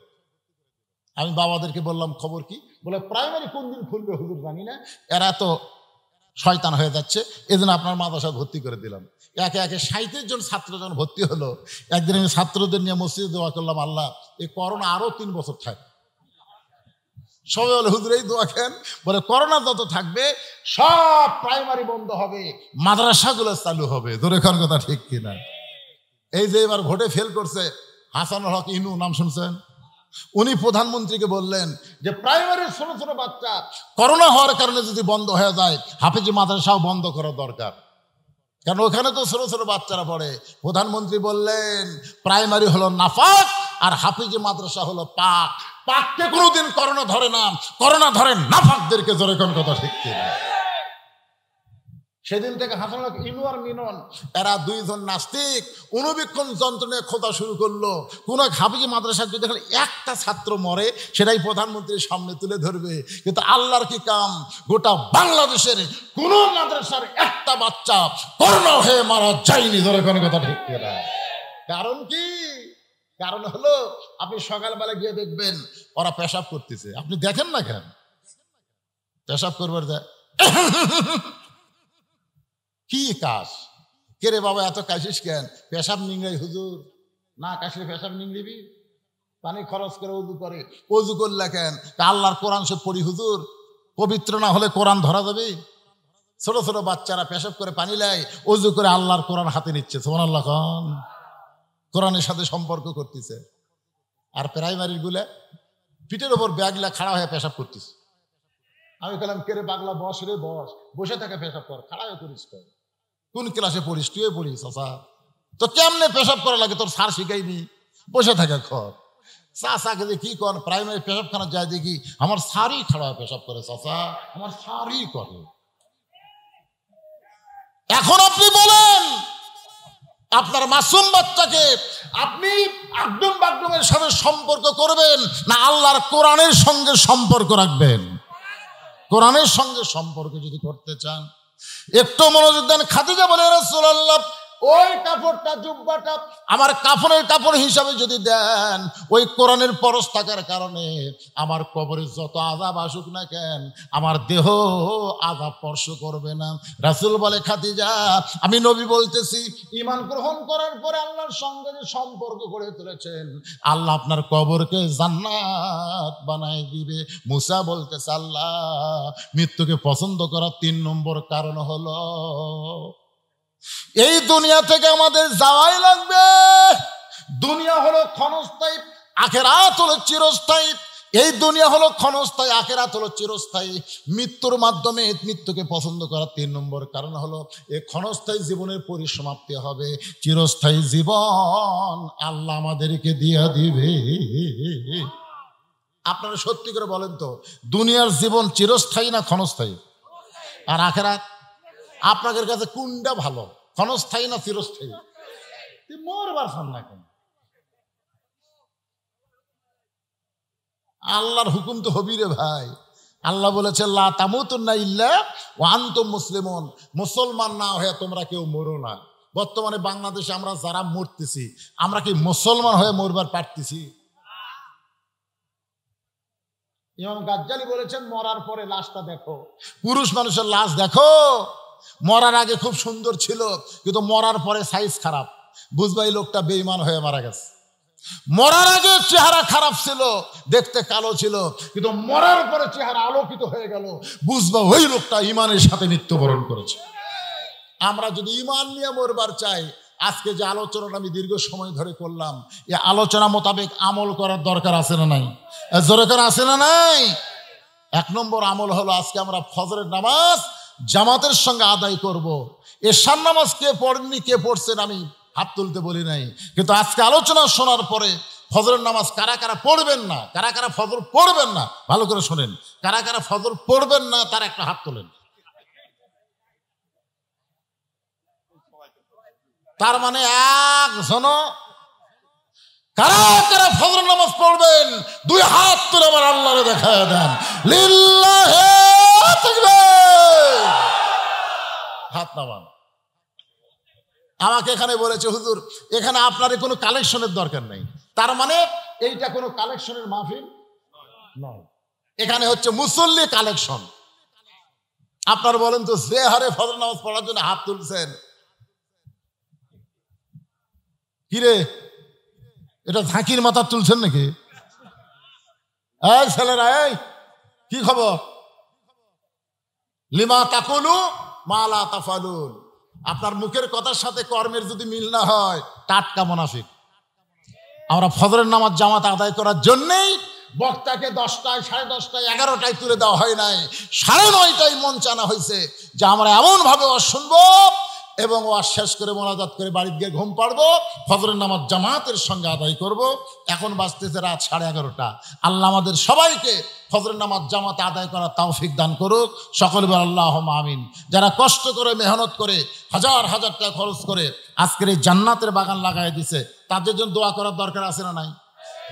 আমি বাবাদেরকে বললাম খবর কি, বলে প্রাইমারি কোন দিন খুলবে হুজুর জানি না, এরা তো শয়তান হয়ে যাচ্ছে, এজন্য আপনার মাদ্রাসায় ভর্তি করে দিলাম। একে একে 37 জন ছাত্র যখন ভর্তি হলো, একদিন আমি ছাত্রদের নিয়ে মসজিদে দোয়া করলাম, আল্লাহ এই করোনা আরো 3 বছর থাক। সবাই বলে হুজুর এই দোয়া খেন, বলে করোনা যত থাকবে সব প্রাইমারি বন্ধ হবে, মাদ্রাসাগুলো চালু হবে। জোরে খান কথা ঠিক কিনা? এই যে এবার ভোটে ফেল করছে হাসানুল হক ইনু, নাম শুনছেন? উনি প্রধানমন্ত্রীকে বললেন যে প্রাইমারি ছোট ছোট বাচ্চা করোনা হওয়ার কারণে যদি বন্ধ হয়ে যায়, হাফেজি মাদ্রাসাও বন্ধ করা দরকার, কারণ ওখানে তো ছোট ছোট বাচ্চারা পড়ে। প্রধানমন্ত্রী বললেন প্রাইমারি হলো নাফাক আর হাফেজি মাদ্রাসা হলো পাক। পাককে কোনোদিন করোনা ধরে না, করোনা ধরে নাফাকদেরকে। জোরে কোন কথা ঠিক কিনা? সেদিন থেকে হাসানুল হক ইনু আর মিনন এরা 2 জন নাস্তিক অনুবীক্ষণ যন্ত্র নিয়ে খোঁজা শুরু করলো। কোন হাফেজি মাদ্রাসার যদি একটা ছাত্র মরে সেটাই প্রধানমন্ত্রীর সামনে তুলে ধরবে। কিন্তু আল্লাহর কি কাম, গোটা বাংলাদেশের কোন মাদ্রাসার একটা বাচ্চা করোনা হয়ে মারা যায়নি। ধরে কোন কথা ঠিক কিনা? কারণ কি? কারণ হলো আপনি সকালবেলা গিয়ে দেখবেন ওরা পেশাব করতেছে, আপনি দেখেন না কেন? পেশাব করবার দেয় কি কাজ কে রে বাবা, এত কাশিস কেন? পেশাব নিংড়াই হুজুর। না কাশলে পেশাব নিংড়িবি? পানি খরচ করে উজু করে, উজু করলে কেন? আল্লাহর কোরআন সব পড়ি হুজুর, পবিত্র না হলে কোরআন ধরা যাবে? ছোট ছোট বাচ্চারা পেশাব করে পানি লাই, উজু করে আল্লাহর কোরআন হাতে নিচ্ছে, সুবহানাল্লাহ খান, কোরআনের সাথে সম্পর্ক করতেছে। আর প্রাইমারি গুলা পিঠের ওপর ব্যাগলা খাড়া হয়ে পেশাব করতেছে। আমি বললাম কে রে পাগলা, বস রে বস, বসে থাকে পেশাব কর, খাড়া হয়ে করিস কর। কোন ক্লাসে পড়িস? তুই পড়িস চাচা, তো কেমনে পেশাব করা লাগে তোর স্যার শিখাইনি? বসে থাকে খর। চাচাকে যে কি কর, প্রাইমারি পেশাবখানা যায় দেখি আমার স্যারই খাড়া হয়ে পেশাব করে, চাচা আমার স্যারই করে। এখন আপনি বলেন আপনার মাসুম বাচ্চাকে আপনি আকদম বাকদমের সাথে সম্পর্ক করবেন না আল্লাহর কোরআনের সঙ্গে সম্পর্ক রাখবেন? কোরআনের সঙ্গে সম্পর্ক যদি করতে চান একটু মনোযোগ দেন। খাদিজা বলে রাসূলুল্লাহ ওই কাপড়টা, জুব্বাটা আমার কাফনের কাপড় হিসাবে যদি দেন, ওই কোরআনের পরশ থাকার কারণে আমার কবরে যত আযাব আসুক না কেন আমার দেহ আযাব স্পর্শ করবে না। রাসূল বলে খাদিজা আমি নবী বলতেছি, ঈমান গ্রহণ করার পরে আল্লাহর সঙ্গে যে সম্পর্ক গড়ে তুলেছেন, আল্লাহ আপনার কবরকে জান্নাত বানায় দিবে। মুসা বলতেছে আল্লাহ মৃত্যুকে পছন্দ করার 3 নম্বর কারণ হলো এই দুনিয়া থেকে আমাদের যাওয়াই লাগবে। দুনিয়া হলো ক্ষণস্থায়ী, আখিরাত হলো চিরস্থায়ী। এই দুনিয়া হলো ক্ষণস্থায়ী, আখিরাত হলো চিরস্থায়ী। মৃত্যুর মাধ্যমে মৃত্যুকে পছন্দ করার 3 নম্বর কারণ হলো এই ক্ষণস্থায়ী জীবনের পরিসমাপ্তি হবে, চিরস্থায়ী জীবন আল্লাহ আমাদেরকে দিয়া দিবে। আপনারা সত্যি করে বলেন তো, দুনিয়ার জীবন চিরস্থায়ী না ক্ষণস্থায়ী? আর আখিরাত আপনাদের কাছে কোনটা ভালো, ক্ষণস্থায়ী না চিরস্থায়ী? মরবার সান না কেন? আল্লাহর হুকুম তো হবি রে ভাই। আল্লাহ বলেছে লা তামুতুন্না ইল্লা ওয়া আনতুম মুসলিমুন, মুসলমান না হয়ে তোমরা কেউ মরো না। বর্তমানে বাংলাদেশে আমরা যারা মরতেছি, আমরা কি মুসলমান হয়ে মরবার পারতেছি? ইমাম গাজ্জালি বলেছেন মরার পরে লাশটা দেখো, পুরুষ মানুষের লাশ দেখো। মরার আগে খুব সুন্দর ছিল, কিন্তু মরার পরে সাইজ খারাপ, বুঝবা এই লোকটা বেঈমান হয়ে মারা গেছে। মরার আগে চেহারা খারাপ ছিল, দেখতে কালো ছিল, কিন্তু মরার পরে চেহারা আলোকিত হয়ে গেল, বুঝবা ওই লোকটা ঈমানের সাথে মৃত্যুবরণ করেছে। আমরা যদি ঈমান নিয়ে মরবার চাই, আজকে যে আলোচনাটা আমি দীর্ঘ সময় ধরে করলাম, এই আলোচনা মোতাবেক আমল করার দরকার আছে না নাই? দরকার আছে না নাই? 1 নম্বর আমল হলো আজকে আমরা ফজরের নামাজ জামাতের সঙ্গে আদায় করব। এশার নামাজ কে পড়েননি, কে পড়ছেন আমি হাত তুলতে বলি নাই, কিন্তু আজকে আলোচনা শোনার পরে ফজরের নামাজ কারা কারা পড়বেন না, কারা কারা ফজর পড়বেন না, ভালো করে শোনেন, কারা কারা ফজর পড়বেন না তার একটা হাত তোলেন। তার মানে একজনও, কারা কারা ফজর নামাজ পড়বেন দুই হাত তুলে আমার আল্লাহরে দেখায় দেন, লিল্লাহে তাকবীর, হাত নামান। আমাকে এখানে বলেছে হুজুর এখানে আপনার কোনো কালেকশনের দরকার নেই, তার মানে এইটা কোনো কালেকশনের মাহফিল নয়, এখানে হচ্ছে মুসল্লি কালেকশন। আপনার বলেন তো যে হারে ফজর নামাজ পড়ার জন্য হাত তুলছেন, কিরে এটা ঝাঁকির মাথা তুলছেন নাকি? এই ছেলেরা, এই কি খবর? লিমা তাকুলু মা লা তাফালুন, আপনার মুখের কথার সাথে কর্মের যদি মিল না হয় টাটকা মুনাফিক। আমরা ফজরের নামাজ জামাত আদায় করার জন্যেই বক্তাকে 10টায়, 10:30টায়, 11টায় তুলে দেওয়া হয় নাই, 9:30টায় মঞ্চ আনা হয়েছে যে আমরা এমন ভাবে ওয়াজ শুনবো এবং ওয়াজ শেষ করে মোনাজাত করে বাড়িতে গিয়ে ঘুম পাড়বো, ফজরের নামাজ জামাতের সঙ্গে আদায় করব। এখন বাজতেছে রাত 11:30। আল্লাহ আমাদের সবাইকে ফজরের নামাজ জামাতে আদায় করার তৌফিক দান করুক, সকলে বলেন আল্লাহুম্মা আমিন। যারা কষ্ট করে মেহনত করে হাজার হাজার টাকা খরচ করে আজকের এই জান্নাতের বাগান লাগাই দিছে, তাদের জন্য দোয়া করার দরকার আছে না নাই?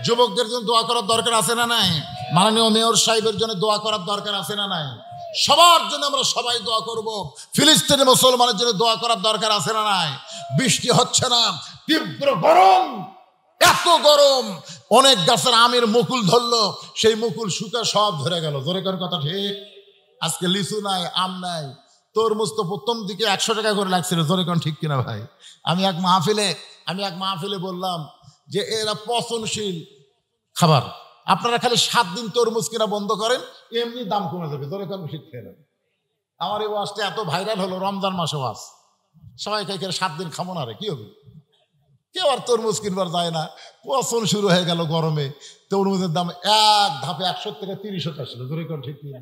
যুবকদের জন্য দোয়া করার দরকার আছে না নাই? মাননীয় মেয়র সাহেবের জন্য দোয়া করার দরকার আছে না নাই? সবার জন্য আমরা সবাই দোয়া করব। ফিলিস্তিনি মুসলমানের জন্য দোয়া করার দরকার আছে না নাই? বৃষ্টি হচ্ছে না, তীব্র গরম, এত গরম, অনেক গাছের আমের মুকুল ধরলো, সেই মুকুল শুকে সব ধরে গেল। জোরে কোন কথা ঠিক? আজকে লিচু নাই, আম নাই, তরমুজ তো প্রথম দিকে 100 টাকা করে লাগছিল। জোরে কোন ঠিক কিনা ভাই? আমি এক মাহফিলে বললাম যে এরা পচনশীল খাবার, আপনারা খালি 7 দিন তরমুজ কিনা বন্ধ করেন, এমনি দাম কমে যাবে। ধরে কোন শীত খেয়ে নেন। আমার এই ওয়াজটা এত ভাইরাল হলো, রমজান মাসে ওয়াজ, সবাই কে 7 দিন খাবো না রে, কি হবে? কেউ আর তরমুজ কিনবার যায় না, পচন শুরু হয়ে গেল গরমে। তরমুজের দাম এক ধাপে 100 থেকে 30 ছিল। ধরে কোন ঠিক কিনা?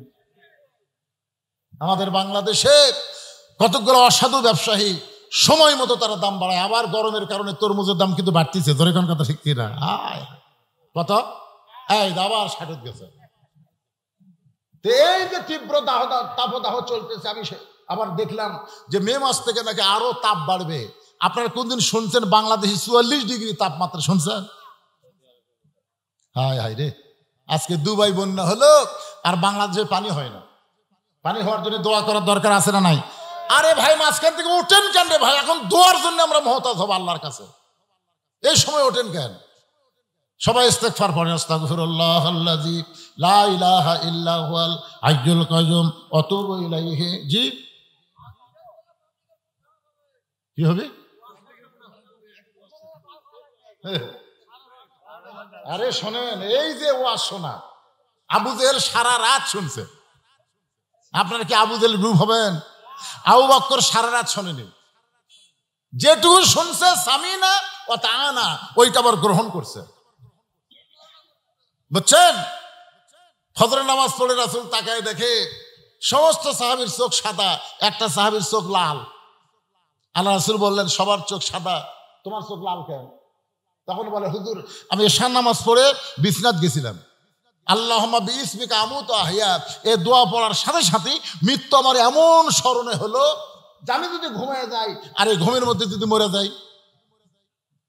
আমাদের বাংলাদেশে কতগুলো অসাধু ব্যবসায়ী সময় মতো তারা দাম বাড়ায়, আবার গরমের কারণে তরমুজের দাম কিন্তু বাড়তিছে। ধরে কোন কথা ঠিক কিনা? কত? এই আবার 60 গেছে। এই যে তীব্র তাপদাহ চলতেছে, আমি আবার দেখলাম যে মে মাস থেকে নাকি আরো তাপ বাড়বে। আপনারা কোনদিন শুনছেন বাংলাদেশে 44 ডিগ্রি তাপমাত্রা শুনছেন? হায় হায় রে, আজকে দুবাই বন্যা হলো আর বাংলাদেশে পানি হয় না। পানি হওয়ার জন্য দোয়া করার দরকার আছে না নাই? আরে ভাই মাঝখান থেকে ওঠেন কেন রে ভাই? এখন দোয়ার জন্য আমরা মুহতাজ হব আল্লাহর কাছে, এই সময় ওঠেন কেন? সবাই ইস্তেগফার পড়েন, আস্তাগফিরুল্লাহ আল্লাযী লা ইলাহা ইল্লা হুয়াল হাইয়ুল কাইয়ুম ওয়া আতুবু ইলাইহি। জি কি হবে? আরে শোনেন, এই যে ওয়াজ শোনা, আবু জেহেল সারা রাত শুনছে। আপনারা কি আবু জেহেল গ্রুপ হবেন? আবু বকর সারা রাত শোনেনি, যেটুকু শুনছে সামিনা ও তাআনা ওইটা আবার গ্রহণ করছে। বুঝছেন? ফজরের নামাজ পড়ে রাসূল তাকায় দেখে সমস্ত সাহাবীর চোখ সাদা, একটা সাহাবীর চোখ লাল। আল্লাহ রাসূল বললেন সবার চোখ সাদা, তোমার চোখ লাল কেন? তখন বলে হুজুর আমি এশার নামাজ পড়ে বিছনাত গেছিলাম, আল্লাহুম্মা বিইসমিকা আমুতু আহইয়া, এই দোয়া পড়ার সাথে সাথে মৃত্যু আমার এমন স্মরণে হলো যে আমি যদি ঘুমিয়ে যাই আর এই ঘুমের মধ্যে যদি মরে যাই,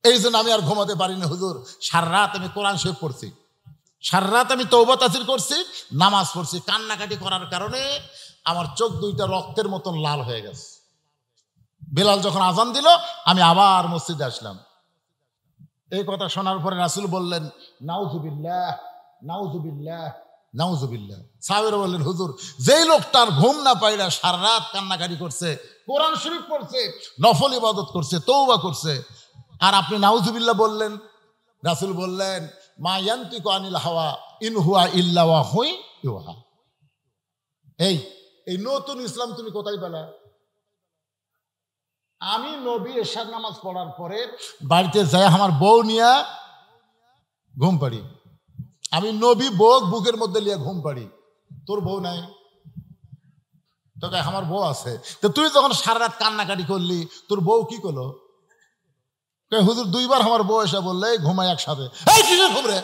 এই জন্য আমি আর ঘুমাতে পারিনি হুজুর। সারা রাত আমি কোরআন শরীফ পড়ছি, সারা রাত আমি তওবা তাসবিহ করছি, নামাজ পড়ছি, কান্নাকাটি করার কারণে আমার চোখ দুইটা রক্তের মতন লাল হয়ে গেছে। বেলাল যখন আজান দিল আমি আবার মসজিদে আসলাম। এই কথা শোনার পরে রাসূল বললেন নাউজুবিল্লাহ নাউজুবিল্লাহ নাউজুবিল্লাহ। সাহাবীরা বললেন হুজুর যেই লোকটার ঘুম না পাইলা সারা রাত কান্নাকাটি করছে, কোরআন শরীফ পড়ছে, নফল ইবাদত করছে, তওবা করছে, আর আপনি নাউজুবিল্লাহ বললেন? রাসূল বললেন মা ইয়ান্তিকু আনিল হাওয়া ইন হুয়া ইল্লা ওয়াহয়ুন ইউহা। এই নতুন ইসলাম তুমি কোথায় পেলে? আমি নবী এশার নামাজ পড়ার পরে বাড়িতে যাই আমার বউ নিয়ে ঘুম পাড়ি। আমি নবী বউ বুকের মধ্যে নিয়ে ঘুম পাড়ি। তোর বউ নাই? তোকে আমার বউ আছে। তো তুই যখন সারা রাত কান্নাকাটি করলি তোর বউ কি করলো? হুজুর দুইবার আমার বউ এসে বললে ঘুমাই একসাথে। এই কিসের ঘুম রে,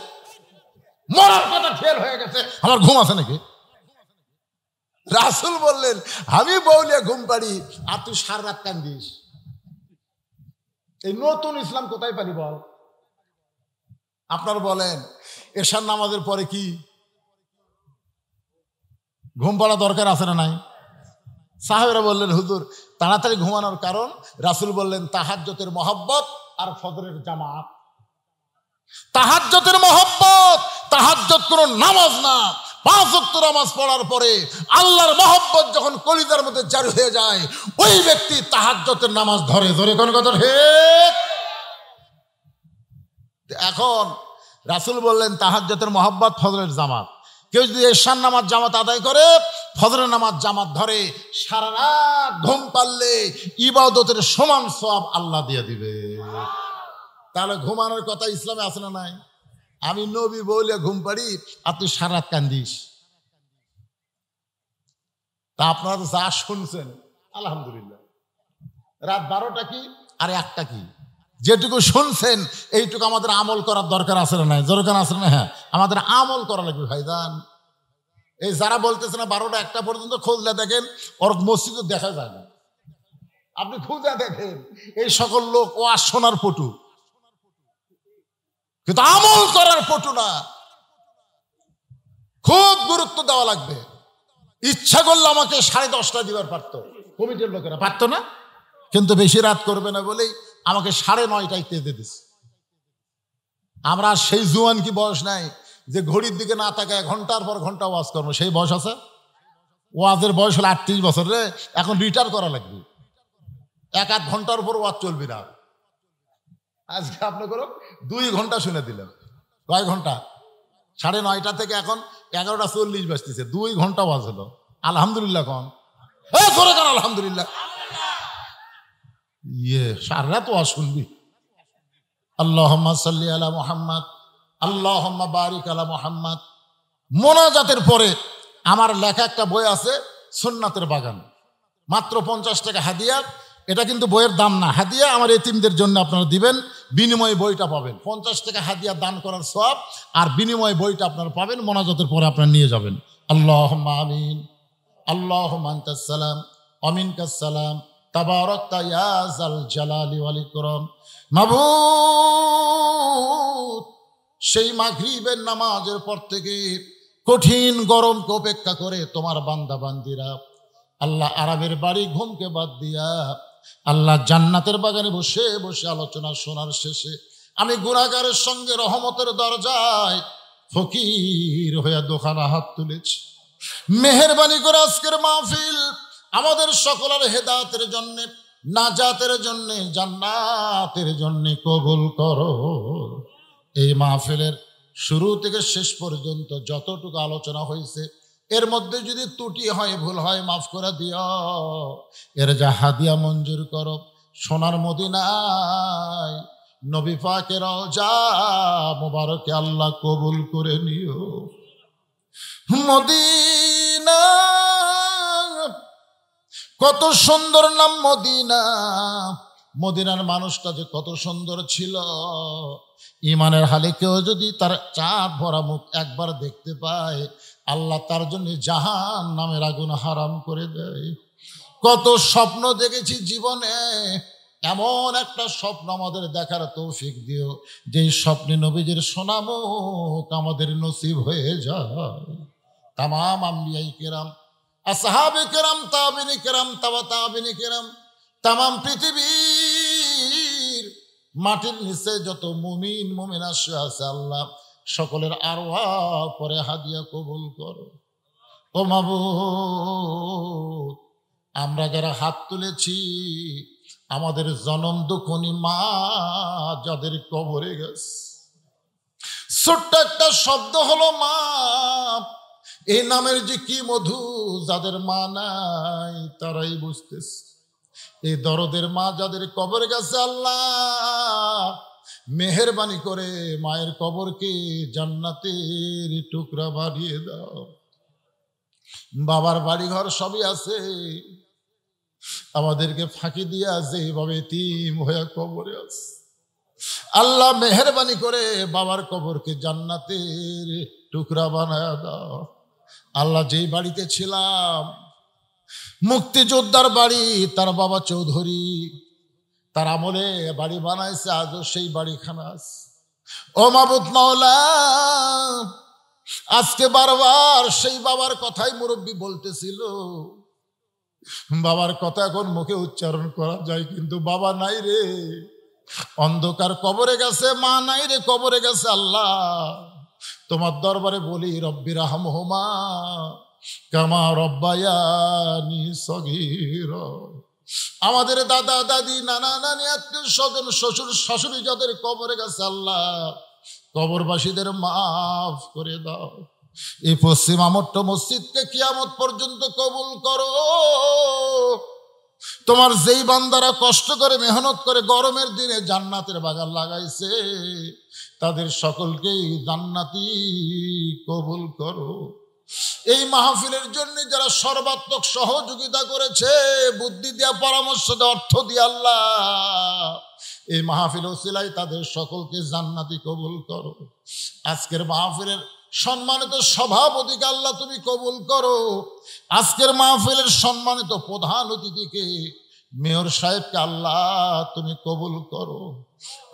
মরার কথা ফের হয়ে গেছে, আমার ঘুম আছে নাকি? রাসূল বললেন আমি বউলিয়া ঘুম পাড়ি আর তুই সারা রাত কান্দিস। এই নতুন ইসলাম কোথায় পারি বল? আপনারা বলেন এশার নামাজের পরে কি ঘুম পাড়া দরকার আছে না নাই? সাহাবেরা বললেন হুজুর তাড়াতাড়ি ঘুমানোর কারণ, রাসূল বললেন তাহাজ্জুদের মহব্বত আর ফজরের জামাত। তাহাজ্জুদের মহব্বত, তাহাজ্জুদ কোনো নামাজ না, 5 ওয়াক্ত নামাজ পড়ার পরে আল্লাহর মহব্বত যখন কলিজার মধ্যে জারি হয়ে যায় ওই ব্যক্তি তাহাজ্জুদের নামাজ ধরে ধরে। কোন কথা ঠিক? এখন রাসূল বললেন তাহাজ্জুদের মহব্বত ফজরের জামাত। কেউ যদি এশার নামাজ জামাত আদায় করে, ফজরের নামাজ জামাত ধরে, সারা রাত ঘুম পারলে ইবাদতের সমান সওয়াব আল্লাহ দিয়ে দিবে। তাহলে ঘুমানোর কথা ইসলামে আছে না নাই? আমি নবী বলে ঘুম পাড়ি আর তুই সারা রাত কান্দিস। তা আপনারা তো যা শুনছেন আলহামদুলিল্লাহ, রাত 12টা কি আর 1টা কি, যেটুকু শুনছেন এইটুকু আমাদের আমল করার দরকার আছে না নাই? দরকার আছে না? হ্যাঁ, আমাদের আমল করা লাগবে ভাইজান। এই যারা বলতেছে না 12টা 1টা পর্যন্ত, খুঁজলে দেখেন ওর মসজিদে দেখা যায় না। আপনি খুঁজে দেখেন এই সকল লোক ও আর শোনার পটু, কিন্তু আমল করার পটু না। খুব গুরুত্ব দেওয়া লাগবে। ইচ্ছা করলে আমাকে 10:30 দিবার পারতো, কমিটির লোকেরা পারতো না, কিন্তু বেশি রাত করবে না বলেই আমাকে 9:30টায় তেজে দিচ্ছে। আমরা সেই জুয়ান কি বয়স নাই যে ঘড়ির দিকে না তাকায় ঘন্টার পর ঘন্টা ওয়াজ করবো, সেই বয়স আছে? ওয়াজের বয়স হলো 38 বছর রে, এখন রিটায়ার করা লাগবে। 1-1 ঘন্টার উপর ওয়াজ চলবি না। আজকে আপনি করো 2 ঘন্টা শুনে দিলেন। কয় ঘন্টা? 9:30 থেকে এখন 11:40 বাজতেছে, 2 ঘন্টা ওয়াজ হলো। আলহামদুলিল্লাহ কন, করে কন আলহামদুলিল্লাহ। সারা রাত ওয়াজ শুনবি। আল্লাহুম্মা সাল্লি আলা মুহাম্মাদ, আল্লাহুম্মা বারিক আলা মুহাম্মাদ। মোনাজাতের পরে আমার লেখা একটা বই আছে, সুন্নাতের বাগান, মাত্র 50 টাকা হাদিয়া। এটা কিন্তু বইয়ের দাম না, হাদিয়া আমার এতিমদের জন্য আপনারা দিবেন, বিনিময়ে বইটা পাবেন। 50 টাকা হাদিয়া দান করার সওয়াব, আর বিনিময়ে বইটা আপনারা পাবেন। মোনাজাতের পরে আপনারা নিয়ে যাবেন। আল্লাহুম্মা আমিন, আল্লাহুম্মা আনতাস সালাম ওয়া মিনকাস সালাম, তাবারাকতা ইয়া যাল জালালি ওয়াল ইকরাম। মাবুদ, সেই মাগরিবের নামাজের পর থেকে কঠিন গরমকে উপেক্ষা করে তোমার বান্দা বান্দিরা আল্লাহ আরামের বাড়ি ঘুমকে বাদ দিয়া আল্লাহ জান্নাতের বাগানে বসে বসে আলোচনা শোনার শেষে আমি গুনাহগারের সঙ্গে রহমতের দরজায় ফকির হয়ে দোকানা হাত তুলেছি। মেহেরবানি করে আজকের মাহফিল আমাদের সকলের হেদায়েতের জন্য, নাজাতের জন্য, জান্নাতের জন্য কবুল করো। এই মাহফিলের শুরু থেকে শেষ পর্যন্ত যতটুকু আলোচনা হয়েছে এর মধ্যে যদি ত্রুটি হয়, ভুল হয়, মাফ করে দিও। এর যা হাদিয়া মঞ্জুর করো সোনার মদিনায় নবী পাকের রওজা মুবারকে আল্লাহ কবুল করে নিও। মদিনা কত সুন্দর নাম মদিনা, মদিনার মানুষটা যে কত সুন্দর ছিল। ইমানের হালে কেউ যদি তার চাঁদ ভরা মুখ একবার দেখতে পায়, আল্লাহ তার জন্য জাহান নামের আগুন হারাম করে দেয়। কত স্বপ্ন দেখেছি জীবনে, এমন একটা স্বপ্ন আমাদের দেখার তৌফিক দিও যেই স্বপ্নে নবীজির সোনামুখ আমাদের নসিব হয়ে যায়। তামাম আম্বিয়ায়ে কেরাম, আসহাবে কেরাম, তাবিঈনে কেরাম, তাবা তাবিঈনে কেরাম, তামাম পৃথিবীর মাটির নিচে যত মুমিন মুমিনা শুয়ে আছে আল্লাহ সকলের আরওয়াহ পরে হাদিয়া কবুল করো। ও মাবুদ, আমরা যারা হাত তুলেছি আমাদের জনম দুঃখনী মা যাদের কবরে গেছে, ছোট্ট একটা শব্দ হলো মা, এই নামের যে কি মধু, যাদের মা নাই তারাই বুঝতেছে। এই দরদের মা যাদের কবরে গেছে আল্লাহ মেহেরবানি করে মায়ের কবরকে জান্নাতের টুকরা বানিয়ে দাও। বাবার বাড়ি ঘর সবই আছে, আমাদেরকে ফাঁকি দিয়ে আছে এইভাবে এতিম হয়ে কবরে আছে। আল্লাহ মেহেরবানি করে বাবার কবরকে জান্নাতের টুকরা বানায় দাও। আল্লাহ যেই বাড়িতে ছিলাম, মুক্তিযোদ্ধার বাড়ি, তার বাবা চৌধুরী তার আমলে বাড়ি বানাইছে, আজও সেই বাড়িখানা আছে। ও মাবুদ মাওলা, আজকে বারবার সেই বাবার কথাই মুরব্বী বলতেছিল। বাবার কথা এখন মুখে উচ্চারণ করা যায়, কিন্তু বাবা নাই রে, অন্ধকার কবরে গেছে, মা নাই রে, কবরে গেছে। আল্লাহ তোমার দরবারে বলি, রব্বি রাহমহুমা কামা রব্বায়ানি সগীরা। আমাদের দাদা দাদি, নানা নানি, আত্মীয় স্বজন, শ্বশুর শাশুড়ি যাদের কবরে গেছে, আল্লাহ কবরবাসীদের মাফ করে দাও। এই পশ্চিম আমট্ট মসজিদকে কিয়ামত পর্যন্ত কবুল করো। তোমার যেই বান্দারা কষ্ট করে মেহনত করে গরমের দিনে জান্নাতের বাগান লাগাইছে, তাদের সকলকেই জান্নাতি কবুল করো। এই মাহফিলের জন্য যারা সর্বাত্মক সহযোগিতা করেছে, বুদ্ধি দিয়া, পরামর্শ দেওয়া, অর্থ দিয়ে, আল্লাহ এই মাহফিল ওসিলায় তাদের সকলকে জান্নাতি কবুল করো। আজকের মাহফিলের সম্মানিত সভাপতিকে আল্লাহ তুমি কবুল করো। আজকের মাহফিলের সম্মানিত প্রধান অতিথিকে, মেয়র সাহেবকে আল্লাহ তুমি কবুল করো।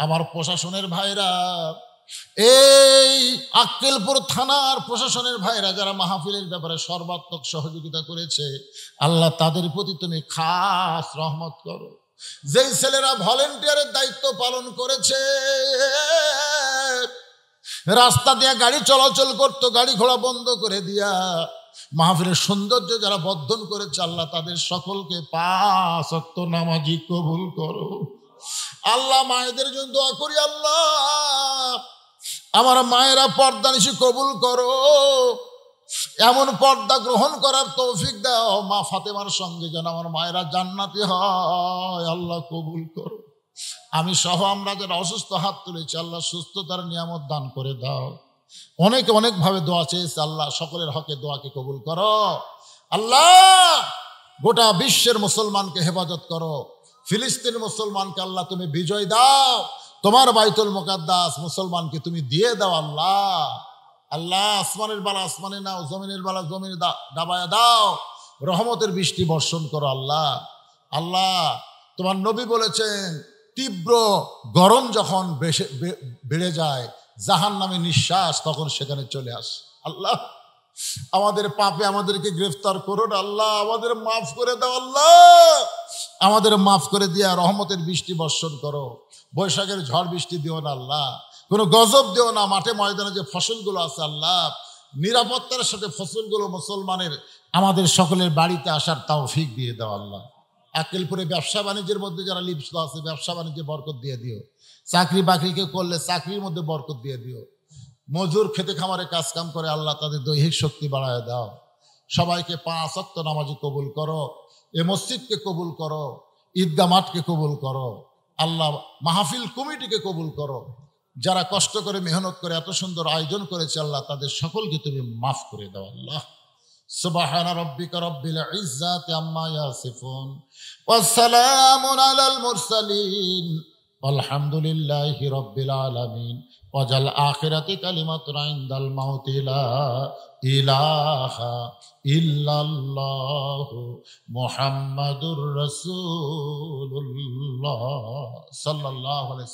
আমার প্রশাসনের ভাইরা, এই আক্কেলপুর থানার প্রশাসনের ভাইরা যারা মাহফিলের ব্যাপারে সর্বাত্মক সহযোগিতা করেছে, আল্লাহ তাদের প্রতি তুমি খাস রহমত করো। যেই ছেলেরা ভলেন্টিয়ারের দায়িত্ব পালন করেছে, রাস্তা দিয়ে গাড়ি চলাচল করতো, গাড়ি ঘোড়া বন্ধ করে দিয়া মাহফিলের সৌন্দর্য যারা বর্ধন করেছে, আল্লাহ তাদের সকলকে 5 ওয়াক্ত নামাজি কবুল করো। আল্লাহ মায়েদের জন্য দোয়া করি, আল্লাহ আমার মায়েরা পর্দানিশি কবুল করো। এমন পর্দা গ্রহণ করার তৌফিক দাও, মা ফাতেমার সঙ্গে যেন আমার মায়েরা জান্নাতি হয়, আল্লাহ কবুল করো। আমি সহ আমরা যারা অসুস্থ হাত তুলেছি, আল্লাহ সুস্থতার নিয়ামত দান করে দাও। অনেকে অনেকভাবে দোয়া চেয়েছে, আল্লাহ সকলের হকে দোয়াকে কবুল করো। আল্লাহ গোটা বিশ্বের মুসলমানকে হেফাজত করো। ফিলিস্তিন মুসলমানকে আল্লাহ তুমি বিজয় দাও। তোমার বাইতুল মুকাদ্দাস মুসলমানকে তুমি দিয়ে দাও। আল্লাহ আল্লাহ আসমানের বালা আসমানে নাও, জমিনের বালা জমিনে ডাবায়া দাও। রহমতের বৃষ্টি বর্ষণ করো। আল্লাহ আল্লাহ তোমার নবী বলেছেন, তীব্র গরম যখন বেড়ে যায়, জাহান্নামে নিঃশ্বাস তখন সেখানে চলে আসে। আল্লাহ আমাদের পাপে আমাদেরকে গ্রেফতার করো না, আল্লাহ আমাদের মাফ করে দাও। আল্লাহ আমাদের মাফ করে দিয়া রহমতের বৃষ্টি বর্ষণ করো। বৈশাখের ঝড় বৃষ্টি দিও না আল্লাহ, কোনো গজব দিও না। মাঠে ময়দানে যে ফসলগুলো আছে, আল্লাহ নিরাপত্তার সাথে ফসলগুলো মুসলমানের আমাদের সকলের বাড়িতে আসার তৌফিক দিয়ে দাও। আল্লাহ আক্কেলপুরে ব্যবসা বাণিজ্যের মধ্যে যারা লিপ্ত আছে, ব্যবসা বাণিজ্যে বরকত দিয়ে দিও। চাকরি বাকরিকে করলে চাকরির মধ্যে বরকত দিয়ে দিও। মজুর খেতে খামারে কাজ কাম করে, আল্লাহ তাদের দৈহিক শক্তি বাড়ায় দাও। সবাইকে 5 ওয়াক্ত নামাজি কবুল করো। এ মসজিদকে কবুল করো, ঈদগাহ মাঠকে কবুল করো। আল্লাহ মাহফিল কমিটিকে কবুল করো। যারা কষ্ট করে মেহনত করে এত সুন্দর আয়োজন করেছে, আল্লাহ তাদের সকলকে তুমি মাফ করে দাও। আল্লাহ সুবহান রাব্বিকা রাব্বিল ইজ্জাতি আম্মা ইয়াসিফুন ওয়া সালামুন আলাল মুরসালিন আলহামদুলিল্লাহি রাব্বিল আলামিন। ওয়াজাল আখিরাতি কালিমাতুন ইনদাল মাউতি লা ইলাহা ইল্লাল্লাহু মুহাম্মাদুর রাসূলুল্লাহ সাল্লাল্লাহু আলাইহি